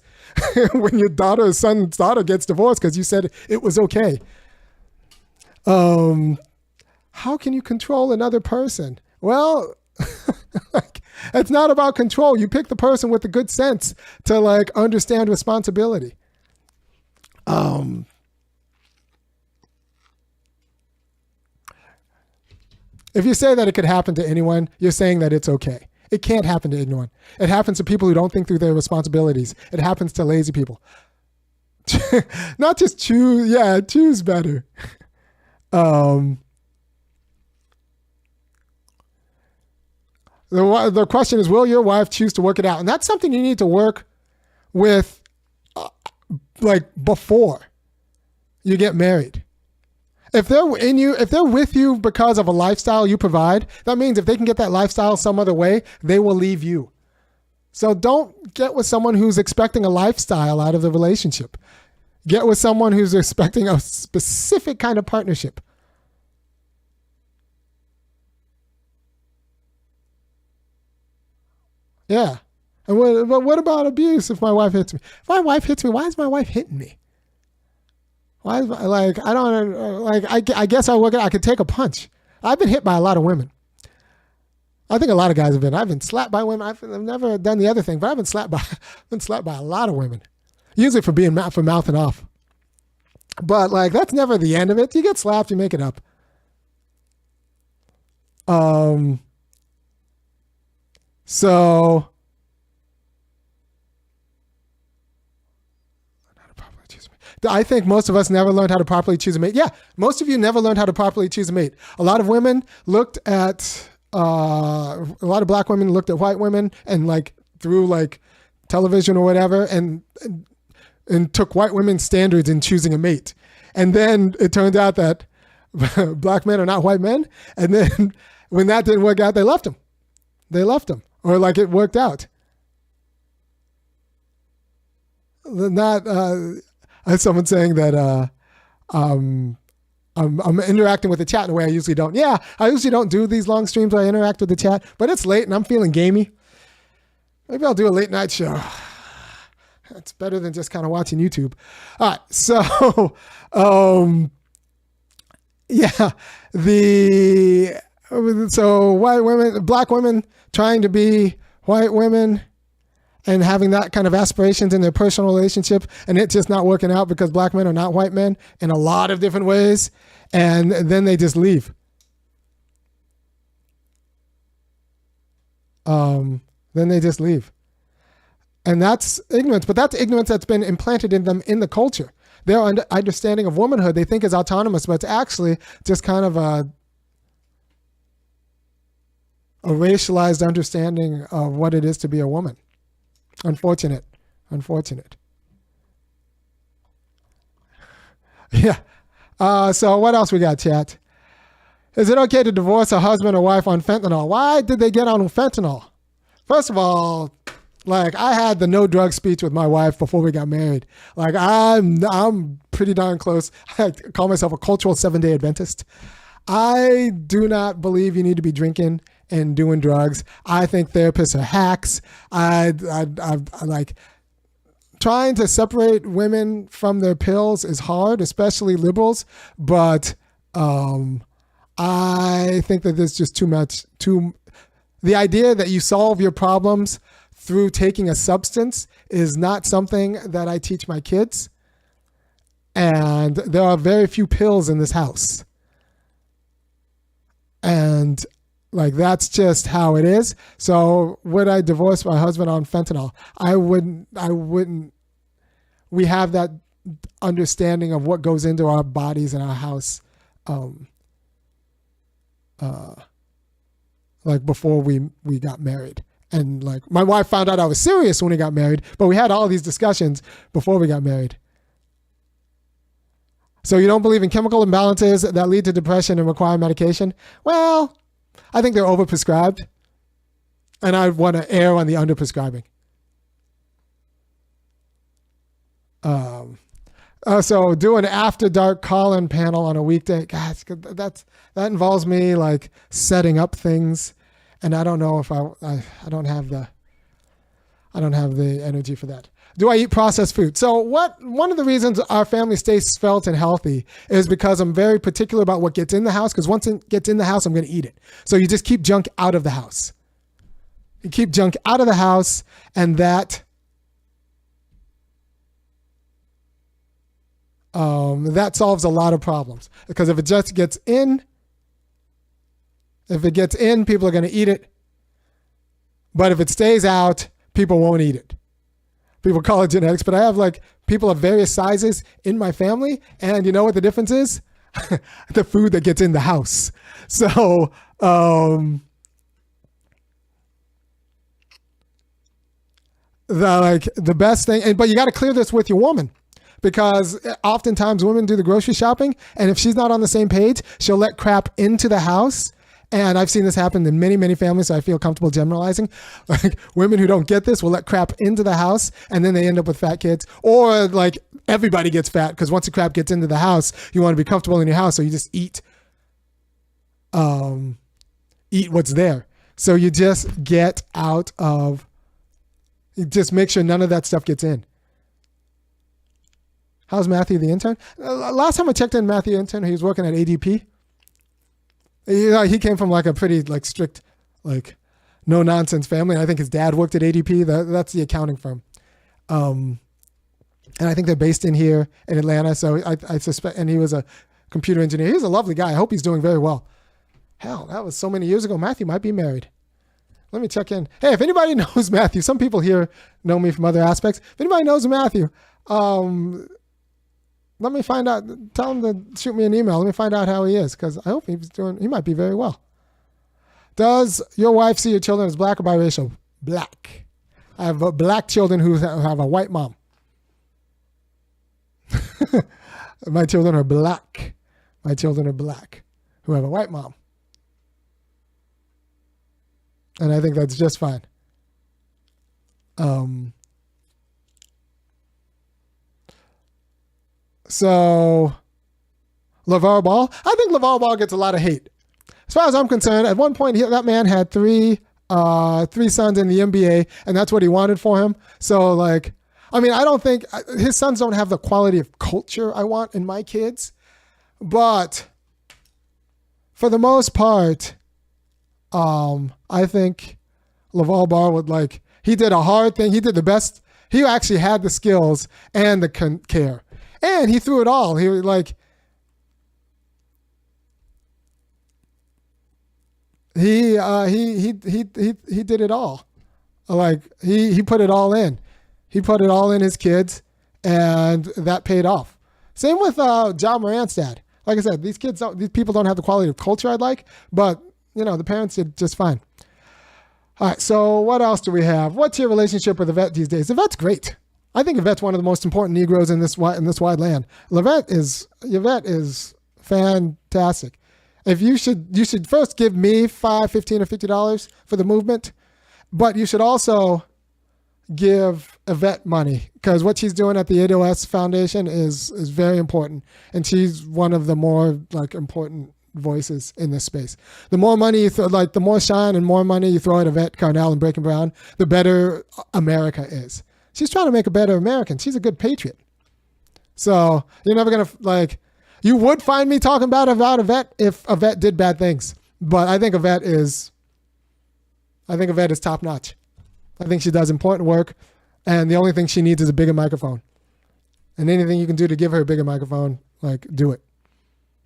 when your son's daughter gets divorced because you said it was okay. How can you control another person? Well, like, it's not about control. You pick the person with the good sense to like understand responsibility. If you say that it could happen to anyone, you're saying that it's okay. It can't happen to anyone. It happens to people who don't think through their responsibilities. It happens to lazy people. Not just choose better. The question is, will your wife choose to work it out? And that's something you need to work with like before you get married. If they're with you because of a lifestyle you provide, that means if they can get that lifestyle some other way, they will leave you. So don't get with someone who's expecting a lifestyle out of the relationship. Get with someone who's expecting a specific kind of partnership. Yeah. And what about abuse if my wife hits me? If my wife hits me, why is my wife hitting me? Why is like I don't like I guess I could take a punch. I've been hit by a lot of women. I think a lot of guys have been. I've been slapped by women. I've never done the other thing, but I've been slapped by a lot of women. Usually for mouthing off. But like that's never the end of it. You get slapped, you make it up. So I think most of us never learned how to properly choose a mate. Yeah, most of you never learned how to properly choose a mate. A lot of women looked at, a lot of black women looked at white women and like through like television or whatever and took white women's standards in choosing a mate. And then it turned out that black men are not white men. And then when that didn't work out, they left them. Or like it worked out. Not, someone saying that I'm interacting with the chat in a way I usually don't. Yeah, I usually don't do these long streams where I interact with the chat, but it's late and I'm feeling gamey. Maybe I'll do a late night show. It's better than just kind of watching YouTube. All right, so so white women, black women trying to be white women and having that kind of aspirations in their personal relationship and it just not working out because black men are not white men in a lot of different ways. And then they just leave. And that's ignorance, but that's ignorance that's been implanted in them in the culture. Their understanding of womanhood, they think is autonomous, but it's actually just kind of a racialized understanding of what it is to be a woman. Unfortunate. Yeah. So what else we got, chat? Is it okay to divorce a husband or wife on fentanyl? Why did they get on fentanyl? First of all, like I had the no drug speech with my wife before we got married. Like I'm pretty darn close. I call myself a cultural 7-day Adventist. I do not believe you need to be drinking and doing drugs. I think therapists are hacks. I like trying to separate women from their pills is hard, especially liberals. But I think that there's just too much. The idea that you solve your problems through taking a substance is not something that I teach my kids. And there are very few pills in this house. And like, that's just how it is. So would I divorce my husband on fentanyl? I wouldn't. We have that understanding of what goes into our bodies and our house. Like before we got married. And like my wife found out I was serious when we got married, but we had all these discussions before we got married. So you don't believe in chemical imbalances that lead to depression and require medication? Well, I think they're overprescribed, and I want to err on the underprescribing. So do an after dark call-in panel on a weekday. Gosh, that involves me like setting up things, and I don't know if I don't have the I don't have the energy for that. Do I eat processed food? So one of the reasons our family stays svelte and healthy is because I'm very particular about what gets in the house, because once it gets in the house, I'm going to eat it. So you just keep junk out of the house. You keep junk out of the house, and that solves a lot of problems. Because if it just gets in, people are going to eat it. But if it stays out, people won't eat it. People call it genetics, but I have like people of various sizes in my family, and you know what the difference is? The food that gets in the house. So, the best thing, but you got to clear this with your woman, because oftentimes women do the grocery shopping, and if she's not on the same page, she'll let crap into the house. And I've seen this happen in many, many families, so I feel comfortable generalizing. Like women who don't get this will let crap into the house, and then they end up with fat kids. Or like everybody gets fat, because once the crap gets into the house, you want to be comfortable in your house, so you just eat what's there. So you just just make sure none of that stuff gets in. How's Matthew the intern? Last time I checked in Matthew the intern, he was working at ADP. He came from like a pretty like strict, like no nonsense family. I think his dad worked at ADP. That's the accounting firm. And I think they're based in here in Atlanta. So I suspect, and he was a computer engineer. He's a lovely guy. I hope he's doing very well. Hell, that was so many years ago. Matthew might be married. Let me check in. Hey, if anybody knows Matthew, some people here know me from other aspects. If anybody knows Matthew, let me find out. Tell him to shoot me an email. Let me find out how he is, because I hope he might be very well. Does your wife see your children as black or biracial? Black. I have black children who have a white mom. My children are black. My children are black who have a white mom. And I think that's just fine. So, LeVar Ball. I think LeVar Ball gets a lot of hate. As far as I'm concerned, at one point, that man had three sons in the NBA, and that's what he wanted for him. So, like, I mean, I don't think his sons don't have the quality of culture I want in my kids. But for the most part, I think LeVar Ball would he did a hard thing. He did the best. He actually had the skills and the care. And he threw it all. He did it all. He put it all in. He put it all in his kids, and that paid off. Same with John Morant's dad. Like I said, these people don't have the quality of culture I'd like, but the parents did just fine. All right, so what else do we have? What's your relationship with Yvette these days? Yvette's great. I think Yvette's one of the most important Negroes in this wide land. Yvette is fantastic. If you should first give me $5, $15, or $50 for the movement, but you should also give Yvette money, because what she's doing at the ADOS Foundation is very important, and she's one of the more important voices in this space. The more money you the more shine and more money you throw at Yvette Carnell and Breaking Brown, the better America is. She's trying to make a better American. She's a good patriot. So you're never going to you would find me talking about Yvette if Yvette did bad things. But I think Yvette is top notch. I think she does important work. And the only thing she needs is a bigger microphone. And anything you can do to give her a bigger microphone, do it.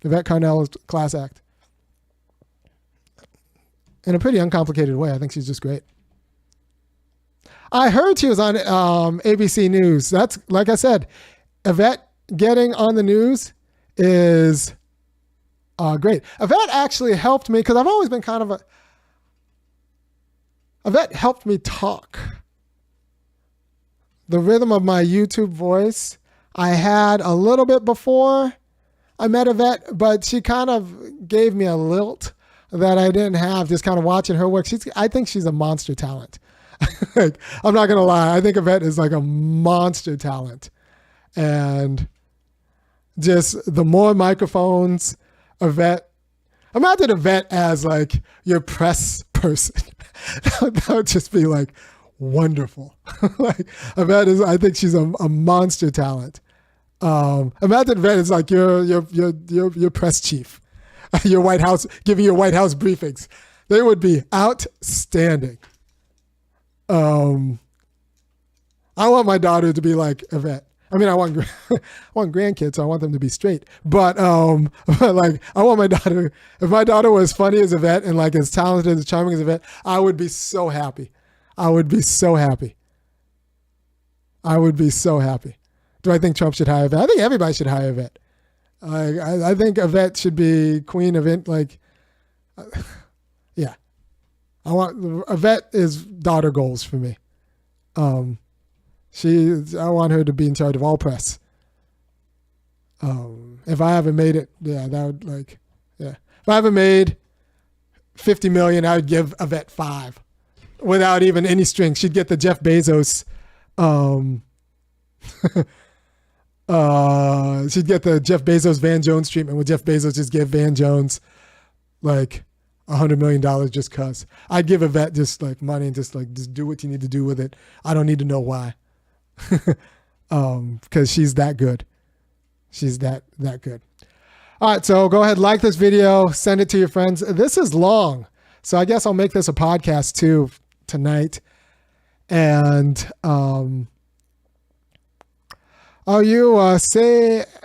Yvette Carnell is class act. In a pretty uncomplicated way. I think she's just great. I heard she was on ABC News. That's, like I said, Yvette getting on the news is great. Yvette actually helped me, because I've always been Yvette helped me talk. The rhythm of my YouTube voice, I had a little bit before I met Yvette, but she kind of gave me a lilt that I didn't have just kind of watching her work. I think she's a monster talent. I'm not going to lie. I think Yvette is a monster talent. And just the more microphones Yvette, imagine Yvette as your press person. That would just be wonderful. Like Yvette is, I think she's a monster talent. Imagine Yvette is like your press chief, your White House, giving your White House briefings. They would be outstanding. I want my daughter to be like Yvette. I mean, I want grandkids, so I want them to be straight. But like, I want my daughter. If my daughter was funny as Yvette and like as talented, as charming as Yvette, I would be so happy. I would be so happy. Do I think Trump should hire Yvette? I think everybody should hire Yvette. I think Yvette should be queen of it. Like, yeah. Yvette is daughter goals for me. I want her to be in charge of all press. If I haven't made it, yeah, that would like, yeah. If I haven't made 50 million, I would give Yvette 5 without even any strings. She'd get the Jeff Bezos, she'd get the Jeff Bezos Van Jones treatment where Jeff Bezos just give Van Jones like $100 million just cause. I'd give Yvette just like money and just do what you need to do with it. I don't need to know why. Because she's that good. She's that good. All right, so go ahead, like this video, send it to your friends. This is long, so I guess I'll make this a podcast too tonight. And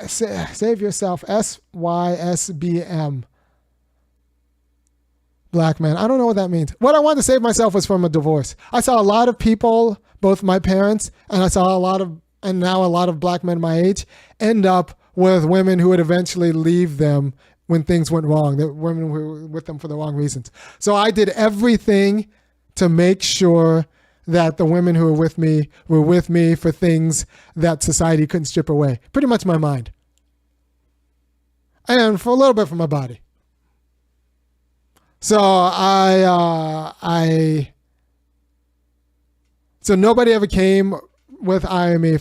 save yourself, SYSBM. Black man. I don't know what that means. What I wanted to save myself was from a divorce. I saw a lot of people, both my parents, and now a lot of black men my age, end up with women who would eventually leave them when things went wrong. The women were with them for the wrong reasons. So I did everything to make sure that the women who were with me for things that society couldn't strip away. Pretty much my mind. And for a little bit from my body. So so nobody ever came with IME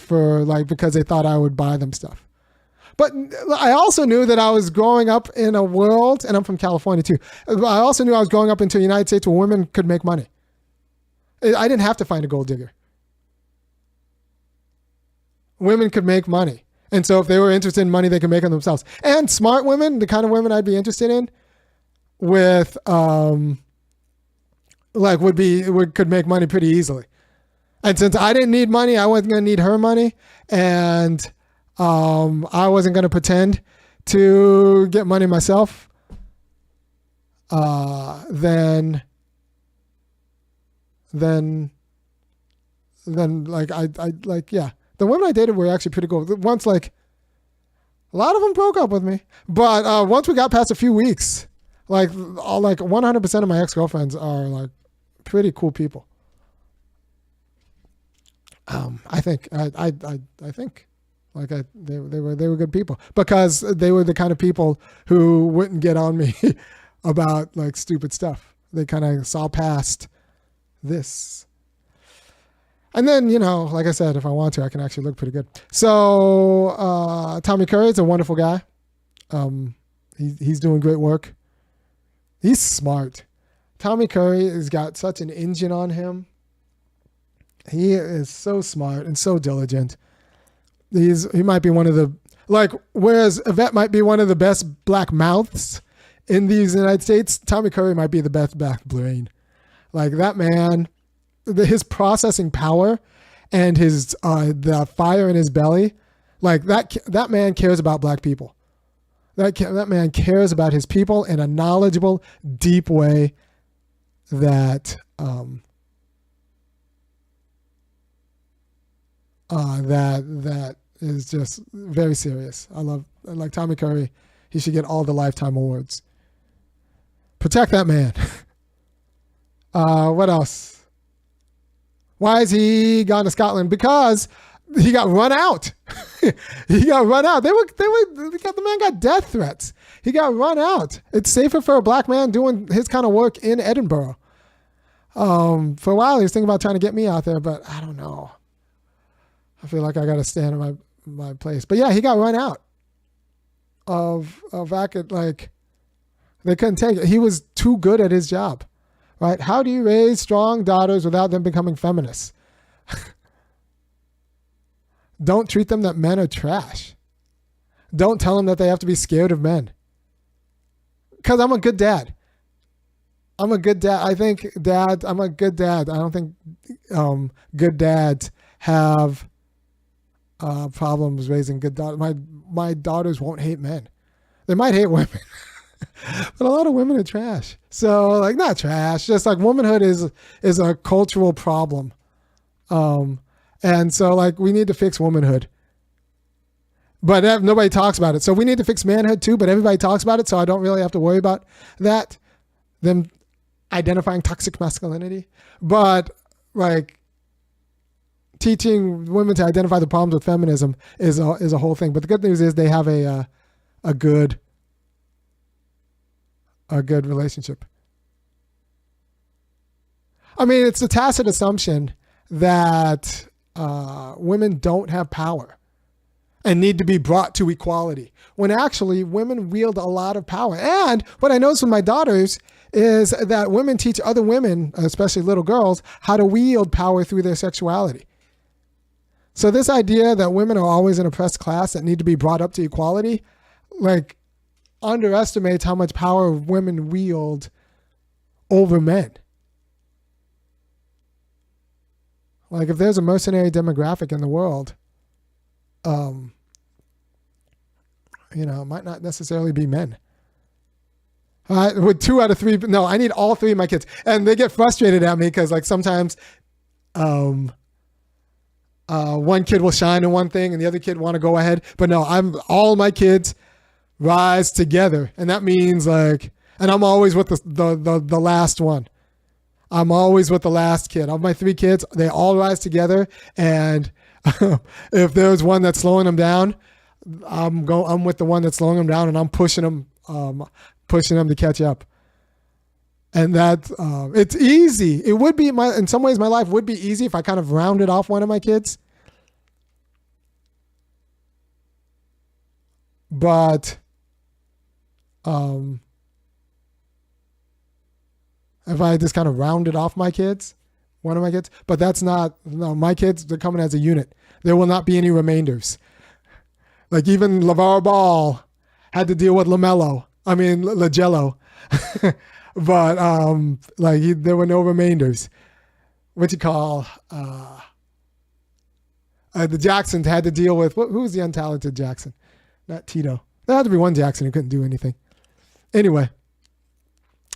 because they thought I would buy them stuff. But I also knew that I was growing up in a world, and I'm from California too. I also knew I was growing up into the United States where women could make money. I didn't have to find a gold digger. Women could make money. And so if they were interested in money, they could make it themselves. And smart women, the kind of women I'd be interested in, could make money pretty easily. And since I didn't need money, I wasn't going to need her money, and I wasn't going to pretend to get money myself. Then the women I dated were actually pretty cool. Once a lot of them broke up with me, but once we got past a few weeks, 100% of my ex-girlfriends are pretty cool people. I think they were good people because they were the kind of people who wouldn't get on me about stupid stuff. They kind of saw past this. And then, like I said, if I want to, I can actually look pretty good. So Tommy Curry is a wonderful guy. He's doing great work. He's smart. Tommy Curry has got such an engine on him. He is so smart and so diligent. He might be one of the, whereas Yvette might be one of the best black mouths in the United States, Tommy Curry might be the best black brain. That man, his processing power and his the fire in his belly, that man cares about black people. That man cares about his people in a knowledgeable, deep way that that is just very serious. I like Tommy Curry. He should get all the Lifetime awards. Protect that man. What else? Why has he gone to Scotland? Because he got run out. He got run out. The man got death threats. He got run out. It's safer for a black man doing his kind of work in Edinburgh. For a while, he was thinking about trying to get me out there, but I don't know. I feel like I got to stand in my place. But yeah, he got run out of they couldn't take it. He was too good at his job. right? How do you raise strong daughters without them becoming feminists? Don't treat them that men are trash. Don't tell them that they have to be scared of men. Because I'm a good dad. I'm a good dad. I think I'm a good dad. I don't think good dads have problems raising good daughters. My daughters won't hate men. They might hate women, but a lot of women are trash. So like, not trash, just like womanhood is a cultural problem. And so like we need to fix womanhood. But nobody talks about it. So we need to fix manhood too, but everybody talks about it, so I don't really have to worry about that. Them identifying toxic masculinity. But like teaching women to identify the problems with feminism is a whole thing. But the good news is they have a good relationship. I mean, it's the tacit assumption that women don't have power and need to be brought to equality, when actually women wield a lot of power. And what I notice with my daughters is that women teach other women, especially little girls, how to wield power through their sexuality. So this idea that women are always an oppressed class that need to be brought up to equality, like, underestimates how much power women wield over men. Like, if there's a mercenary demographic in the world, it might not necessarily be men. With 2 out of 3, no, I need all 3 of my kids. And they get frustrated at me because like sometimes one kid will shine in one thing and the other kid want to go ahead. But no, all my kids rise together. And that means like, and I'm always with the last one. I'm always with the last kid. Of my 3 kids, they all rise together. And if there's one that's slowing them down, I'm with the one that's slowing them down, and I'm pushing them to catch up. And that it's easy. It would be in some ways my life would be easy if I kind of rounded off one of my kids. But if I just kind of rounded off one of my kids, but that's not, no, my kids, they're coming as a unit. There will not be any remainders. Like even LeVar Ball had to deal with Lagello. But there were no remainders. The Jacksons had to deal with, who was the untalented Jackson? Not Tito. There had to be one Jackson who couldn't do anything. Anyway,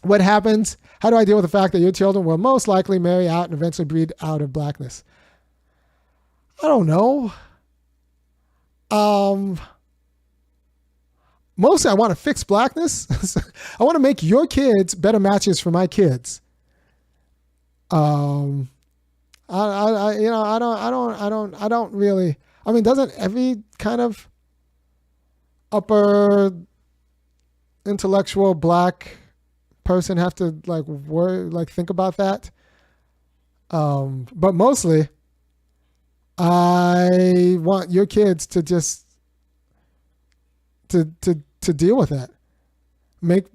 what happens? How do I deal with the fact that your children will most likely marry out and eventually breed out of blackness? I don't know. Mostly I want to fix blackness. I want to make your kids better matches for my kids. I don't really, I mean, doesn't every kind of upper intellectual black person have to think about that? But mostly I want your kids to just to deal with that. Make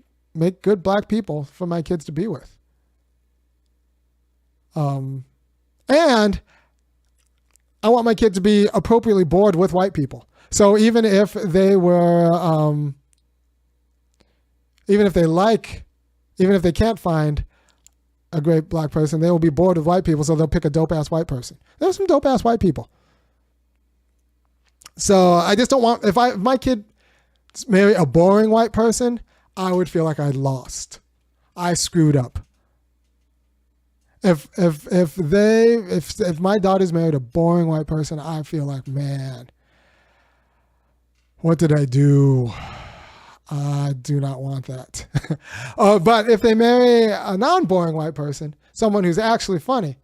good black people for my kids to be with. And I want my kids to be appropriately bored with white people. So even if they were, even if they can't find a great black person, they will be bored with white people, so they'll pick a dope-ass white person. There's some dope-ass white people. So I just don't want, if my kid marry a boring white person, I would feel like I lost. I screwed up. If my daughter's married a boring white person, I feel like, man, what did I do? I do not want that. But if they marry a non-boring white person, someone who's actually funny,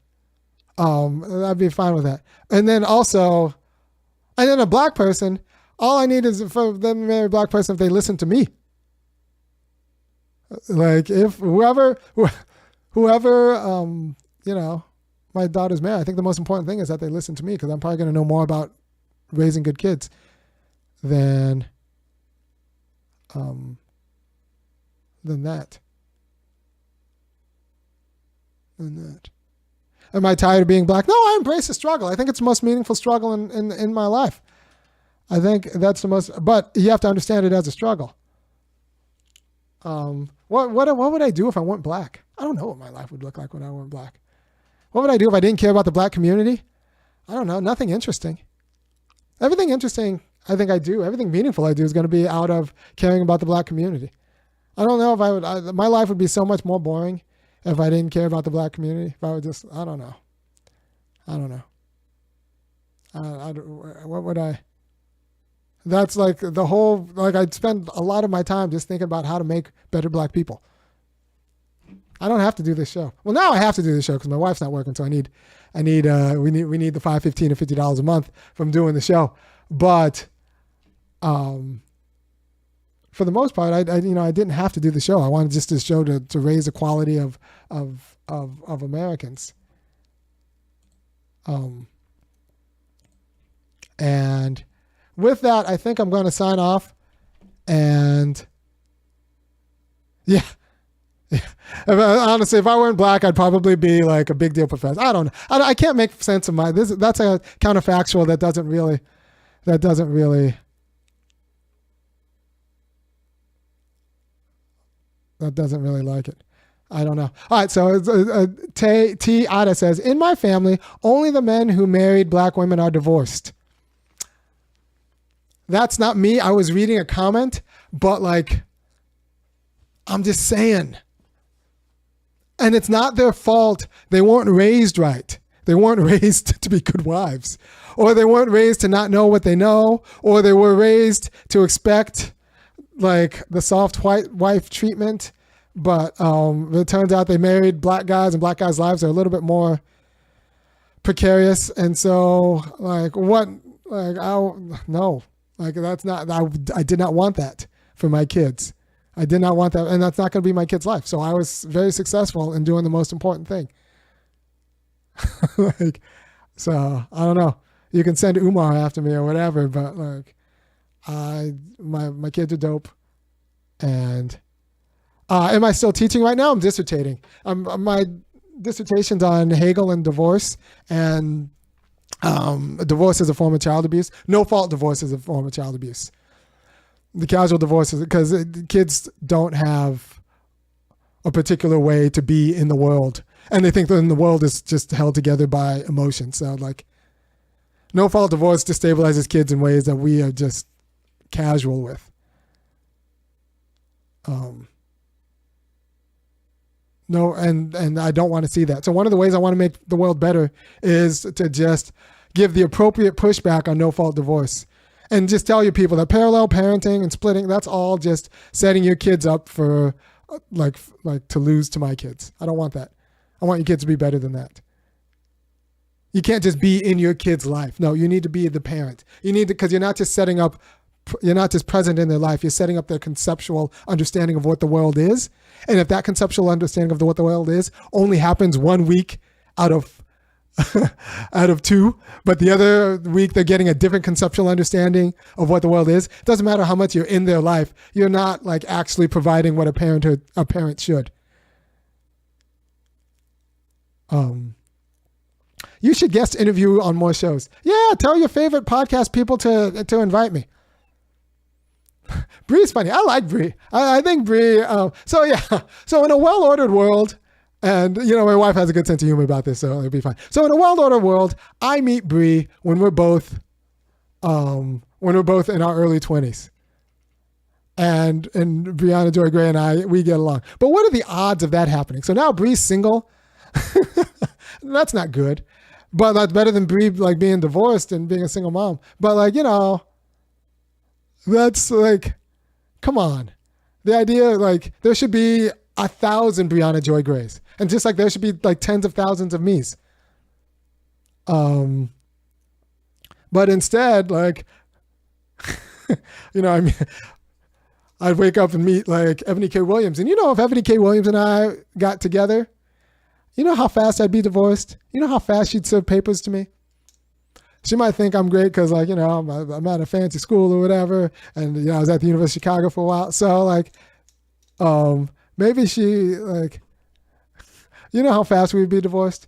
I'd be fine with that. And then a black person, all I need is for them to marry a black person if they listen to me. Like if whoever, my daughter's married, I think the most important thing is that they listen to me, because I'm probably going to know more about raising good kids than that. than that. Am I tired of being black? No, I embrace the struggle. I think it's the most meaningful struggle in my life. I think that's the most, but you have to understand it as a struggle. What would I do if I weren't black? I don't know what my life would look like when I weren't black. What would I do if I didn't care about the black community? I don't know. Nothing interesting. Everything interesting I think I do. Everything meaningful I do is going to be out of caring about the black community. I don't know if I would, my life would be so much more boring if I didn't care about the black community. If I would just, I don't know. What would I, that's like the whole, like I'd spend a lot of my time just thinking about how to make better black people. I don't have to do this show. Well, now I have to do this show because my wife's not working, so we need the $5, $15, or $50 a month from doing the show. But for the most part, I didn't have to do the show. I wanted just this show to raise the quality of Americans. And with that, I think I'm going to sign off. And yeah. Honestly, if I weren't black, I'd probably be like a big deal professor. I don't know. I can't make sense of that's a counterfactual that doesn't really like it. I don't know. All right, so T. Ada says, in my family, only the men who married black women are divorced. That's not me. I was reading a comment, but like, I'm just saying. And it's not their fault. They weren't raised right. They weren't raised to be good wives. Or they weren't raised to not know what they know. Or they were raised to expect like the soft white wife treatment. But it turns out they married black guys, and black guys' lives are a little bit more precarious. And so like what, like, no, like that's not, I did not want that for my kids. I did not want that, and that's not going to be my kid's life. So I was very successful in doing the most important thing. Like, so I don't know. You can send Umar after me or whatever, but like, my kids are dope. And am I still teaching right now? I'm dissertating. My dissertation's on Hegel and divorce, and divorce is a form of child abuse. No fault divorce is a form of child abuse. The casual divorce is because kids don't have a particular way to be in the world, and they think that the world is just held together by emotion. So like, no fault divorce destabilizes kids in ways that we are just casual with. No, and I don't want to see that. So one of the ways I want to make the world better is to just give the appropriate pushback on no fault divorce. And just tell your people that parallel parenting and splitting, that's all just setting your kids up for like to lose to my kids. I don't want that. I want your kids to be better than that. You can't just be in your kid's life. No, you need to be the parent. You need to, because you're not just present in their life. You're setting up their conceptual understanding of what the world is. And if that conceptual understanding of what the world is only happens 1 week out of 2, but the other week they're getting a different conceptual understanding of what the world is. It doesn't matter how much you're in their life. You're not like actually providing what a parent should. You should guest interview on more shows. Yeah, tell your favorite podcast people to invite me. Bree's funny. I like Bree. I think Bree. So in a well-ordered world, and my wife has a good sense of humor about this, so it'll be fine. So in a well-ordered world, I meet Bree when we're both in our early 20s, and Brianna Joy Gray and we get along. But what are the odds of that happening? So now Bree's single. That's not good, but that's better than Bree like being divorced and being a single mom. But like that's like, come on. The idea like there should be 1,000 Brianna Joy Grays. And just like there should be like tens of thousands of me's. But instead, like, I'd wake up and meet like Ebony K. Williams. And if Ebony K. Williams and I got together, you know how fast I'd be divorced? You know how fast she'd serve papers to me? She might think I'm great because like, I'm at a fancy school or whatever. And, I was at the University of Chicago for a while. So like, maybe she like, You know how fast we'd be divorced?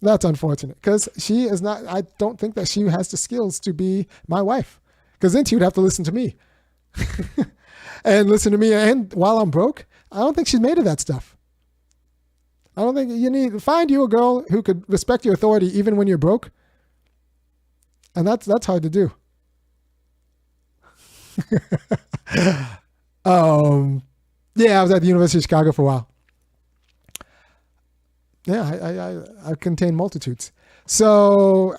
That's unfortunate because she is not, I don't think that she has the skills to be my wife because then she would have to listen to me and listen to me. And while I'm broke, I don't think she's made of that stuff. I don't think you need to find you a girl who could respect your authority even when you're broke. And that's hard to do. Yeah, I was at the University of Chicago for a while. Yeah, I contain multitudes. So,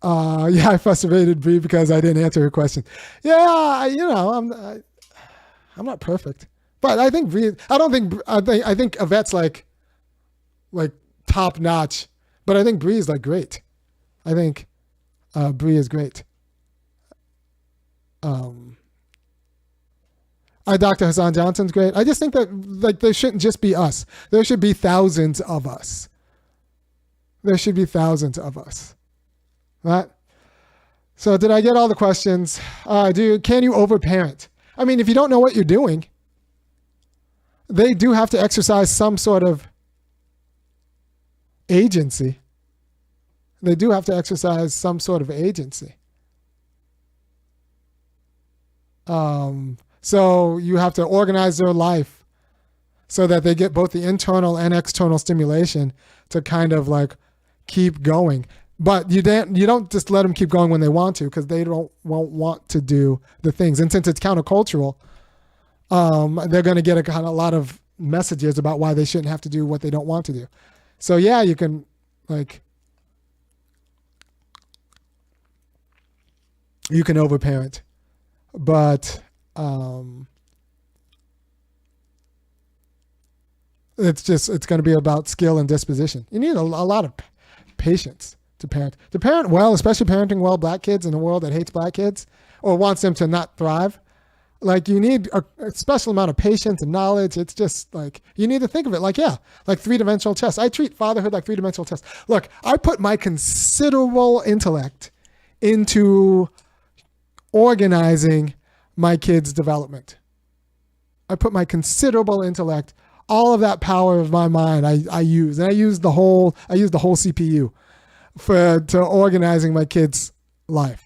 yeah, I frustrated Bree because I didn't answer her question. Yeah, I'm not perfect, but I think Bree. I think Yvette's like top notch, but I think Bree is like great. I think Bree is great. Dr. Hassan Johnson's great. I just think that like there shouldn't just be us. There should be thousands of us. There should be thousands of us. Right? So did I get all the questions? Can you overparent? I mean, if you don't know what you're doing, they do have to exercise some sort of agency. They do have to exercise some sort of agency. So you have to organize their life so that they get both the internal and external stimulation to kind of like keep going. But you don't just let them keep going when they want to because they won't want to do the things. And since it's countercultural, they're going to get a lot of messages about why they shouldn't have to do what they don't want to do. So yeah, you can overparent, but it's going to be about skill and disposition. You need a lot of patience to parent. To parent well, especially parenting well black kids in a world that hates black kids or wants them to not thrive. Like you need a special amount of patience and knowledge. It's just like, you need to think of it like three-dimensional chess. I treat fatherhood like three-dimensional chess. Look, I put my considerable intellect into organizing my kids' development. I put my considerable intellect, all of that power of my mind I use. And I use the whole CPU to organizing my kids' life.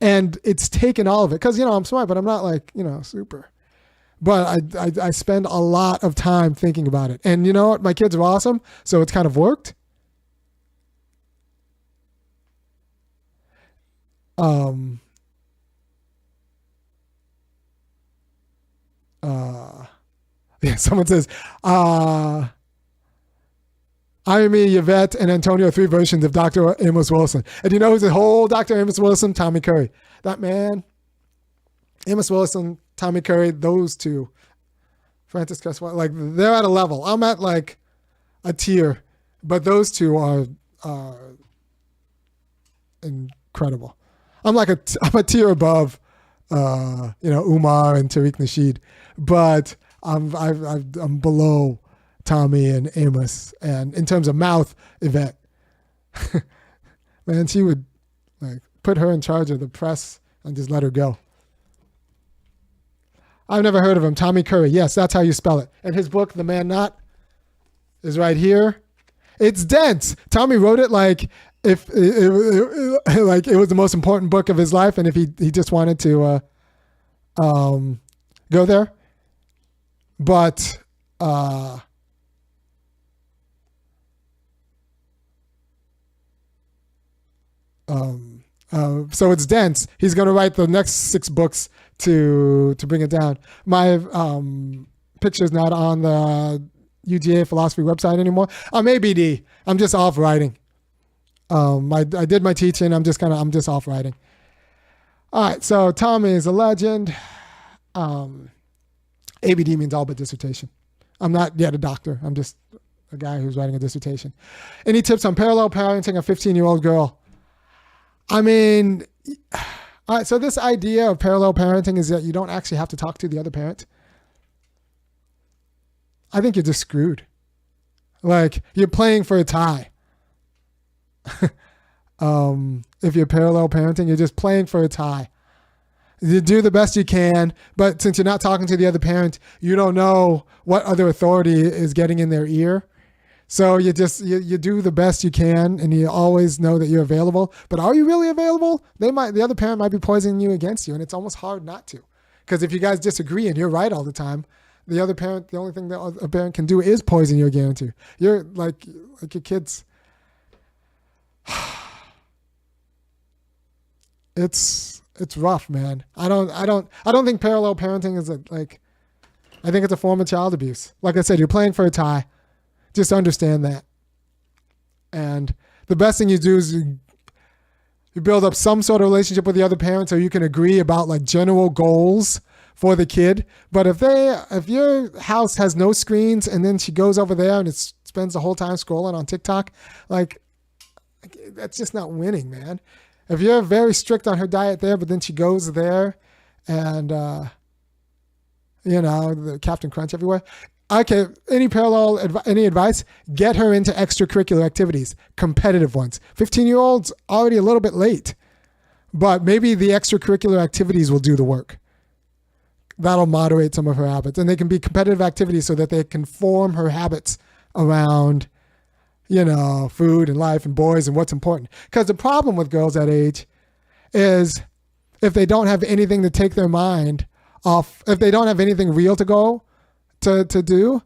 And it's taken all of it because, I'm smart, but I'm not like, super. But I spend a lot of time thinking about it. And you know what? My kids are awesome. So it's kind of worked. Yeah, someone says, I, me, Yvette, and Antonio are three versions of Dr. Amos Wilson. And you know who's the whole Dr. Amos Wilson? Tommy Curry. That man, Amos Wilson, Tommy Curry, those two, Francis Cresswell, like they're at a level. I'm at like a tier, but those two are incredible. I'm a tier above, Umar and Tariq Nasheed, but I'm below Tommy and Amos, and in terms of mouth, Yvette. Man, she would like put her in charge of the press and just let her go. I've never heard of him. Tommy Curry. Yes, that's how you spell it. And his book, The Man Not, is right here. It's dense. Tommy wrote it like if like it was the most important book of his life, and if he just wanted to go there. But so it's dense. He's going to write the next 6 books to bring it down. My picture's not on the UGA philosophy website anymore. I'm ABD. I'm just off writing. I did my teaching. I'm just off writing. All right. So Tommy is a legend. ABD means all but dissertation. I'm not yet a doctor. I'm just a guy who's writing a dissertation. Any tips on parallel parenting a 15-year-old girl? I mean, all right, so this idea of parallel parenting is that you don't actually have to talk to the other parent. I think you're just screwed. Like, you're playing for a tie. If you're parallel parenting, you're just playing for a tie. You do the best you can, but since you're not talking to the other parent, you don't know what other authority is getting in their ear. So you just you do the best you can, and you always know that you're available. But are you really available? The other parent might be poisoning you against you, and it's almost hard not to. Because if you guys disagree and you're right all the time, the other parent, the only thing that a parent can do is poison you against you. You're like your kids. It's rough, man. I don't think parallel parenting is I think it's a form of child abuse. Like I said, you're playing for a tie. Just understand that. And the best thing you do is you build up some sort of relationship with the other parent so you can agree about like general goals for the kid. But if your house has no screens and then she goes over there and spends the whole time scrolling on TikTok, like that's just not winning, man. If you're very strict on her diet there, but then she goes there and, the Captain Crunch everywhere. Okay, any advice? Get her into extracurricular activities, competitive ones. 15-year-old's already a little bit late, but maybe the extracurricular activities will do the work. That'll moderate some of her habits. And they can be competitive activities so that they can form her habits around, food and life and boys and what's important. Because the problem with girls that age is if they don't have anything to take their mind off, if they don't have anything real to go to do,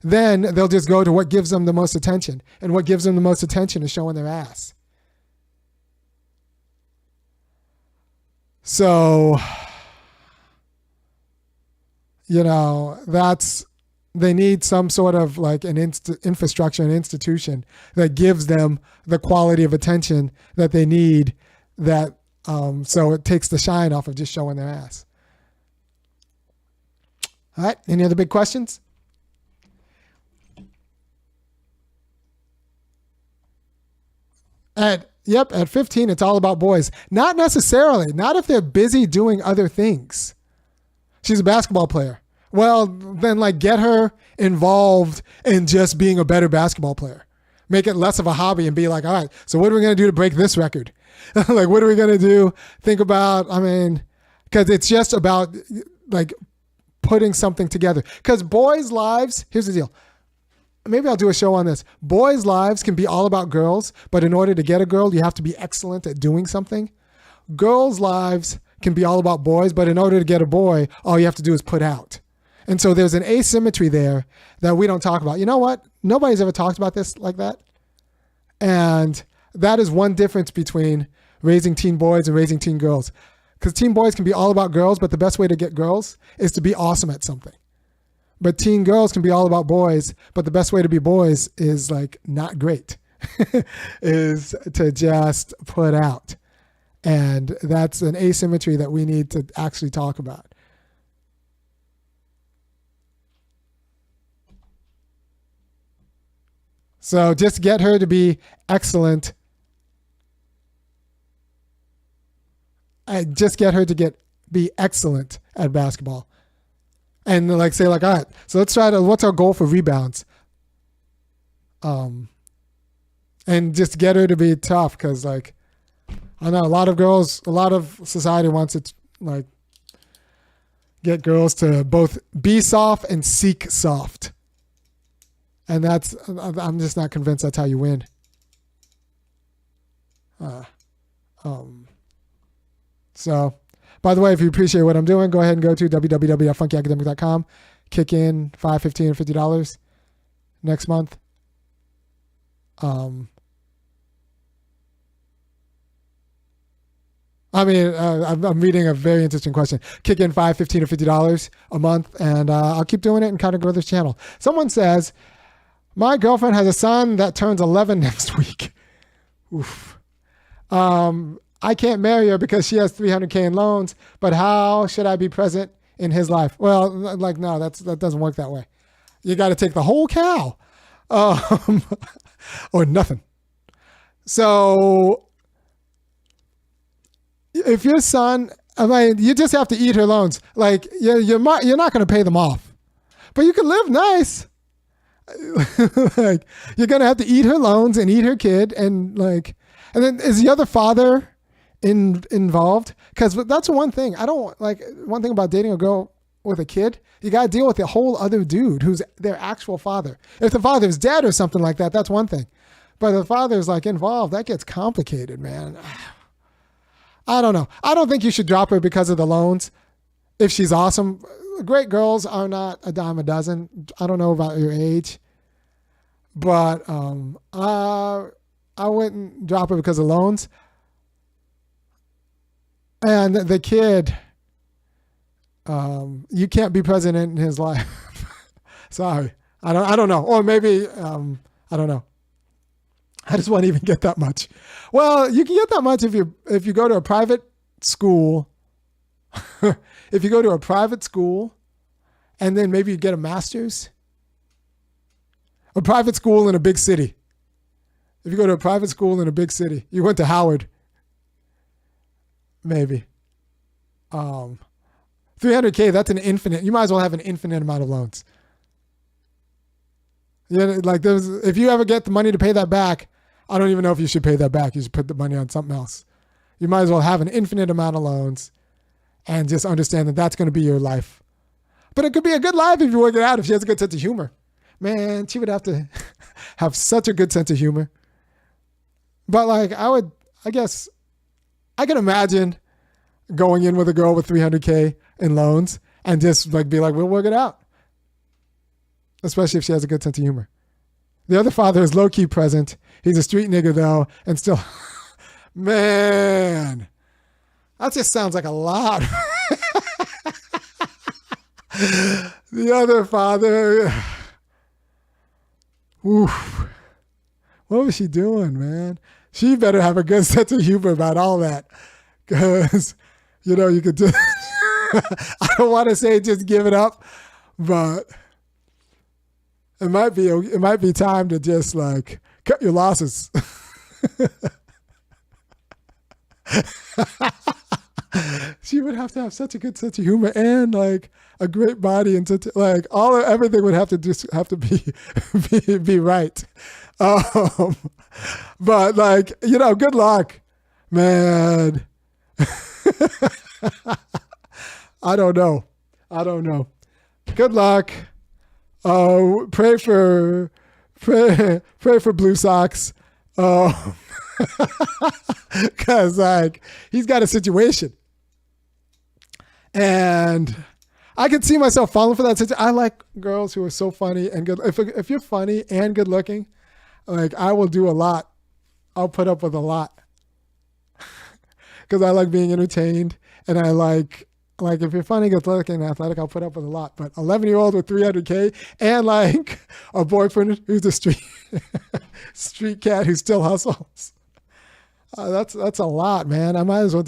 then they'll just go to what gives them the most attention. And what gives them the most attention is showing their ass. So, they need some sort of like an infrastructure, an institution that gives them the quality of attention that they need, that so it takes the shine off of just showing their ass. All right, any other big questions? At 15, it's all about boys. Not necessarily, not if they're busy doing other things. She's a basketball player. Well, then get her involved in just being a better basketball player. Make it less of a hobby and be like, all right, so what are we going to do to break this record? What are we going to do? Think about, because it's just about putting something together. Because boys' lives, here's the deal. Maybe I'll do a show on this. Boys' lives can be all about girls, but in order to get a girl, you have to be excellent at doing something. Girls' lives can be all about boys, but in order to get a boy, all you have to do is put out. And so there's an asymmetry there that we don't talk about. You know what? Nobody's ever talked about this like that. And that is one difference between raising teen boys and raising teen girls. Because teen boys can be all about girls, but the best way to get girls is to be awesome at something. But teen girls can be all about boys, but the best way to be boys is not great, is to just put out. And that's an asymmetry that we need to actually talk about. So just get her to be excellent. Just get her to be excellent at basketball. And say all right, so let's try what's our goal for rebounds? And just get her to be tough, because I know a lot of society wants it get girls to both be soft and seek soft. And I'm just not convinced that's how you win. So, by the way, if you appreciate what I'm doing, go ahead and go to www.funkyacademic.com. Kick in $5, $15, or $50 next month. I'm reading a very interesting question. Kick in $5, $15, or $50 a month, and I'll keep doing it and kind of grow this channel. Someone says, my girlfriend has a son that turns 11 next week. Oof. I can't marry her because she has $300K in loans, but how should I be present in his life? Well, no, that doesn't work that way. You got to take the whole cow, or nothing. So if your son, you just have to eat her loans. You're not going to pay them off, but you can live nice. You're going to have to eat her loans and eat her kid. And then is the other father involved? Because that's one thing. One thing about dating a girl with a kid, you got to deal with the whole other dude who's their actual father. If the father's dead or something like that, that's one thing. But if the father's like involved, that gets complicated, man. I don't know. I don't think you should drop her because of the loans. If she's awesome, great girls are not a dime a dozen. I don't know about your age, but I wouldn't drop her because of loans. And the kid, you can't be president in his life. Sorry, I don't know. Or maybe I don't know. I just won't even get that much. Well, you can get that much if you go to a private school. If you go to a private school, and then maybe you get a master's. A private school in a big city. If you go to a private school in a big city, you went to Howard. Maybe. 300K, that's an infinite. You might as well have an infinite amount of loans. Yeah, like if you ever get the money to pay that back, I don't even know if you should pay that back. You should put the money on something else. You might as well have an infinite amount of loans and just understand that that's going to be your life. But it could be a good life if you work it out, if she has a good sense of humor. Man, she would have to have such a good sense of humor. But like, I guess I can imagine going in with a girl with 300K in loans and just like be like, we'll work it out. Especially if she has a good sense of humor. The other father is low-key present. He's a street nigga though, and still, man, that just sounds like a lot. The other father, oof. What was she doing, man? She better have a good sense of humor about all that. Because, you could just, I don't want to say just give it up, but it might be time to just like cut your losses. She would have to have such a good sense of humor and like a great body and like everything would have to be right. But like, good luck, man. I don't know. Good luck. Pray for Blue Sox. Cause like he's got a situation. And I can see myself falling for that situation. I like girls who are so funny and good. If you're funny and good looking, like I will do a lot. I'll put up with a lot. Cause I like being entertained and I like if you're funny, good looking, and athletic, I'll put up with a lot. But 11-year-old with 300K and like a boyfriend who's a street cat who still hustles. That's a lot, man. I might as well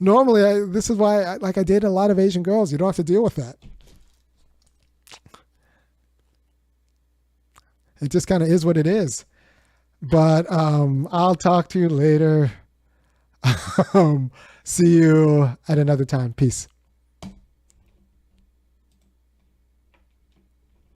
normally this is why I dated a lot of Asian girls. You don't have to deal with that. It just kind of is what it is. But I'll talk to you later. See you at another time. Peace.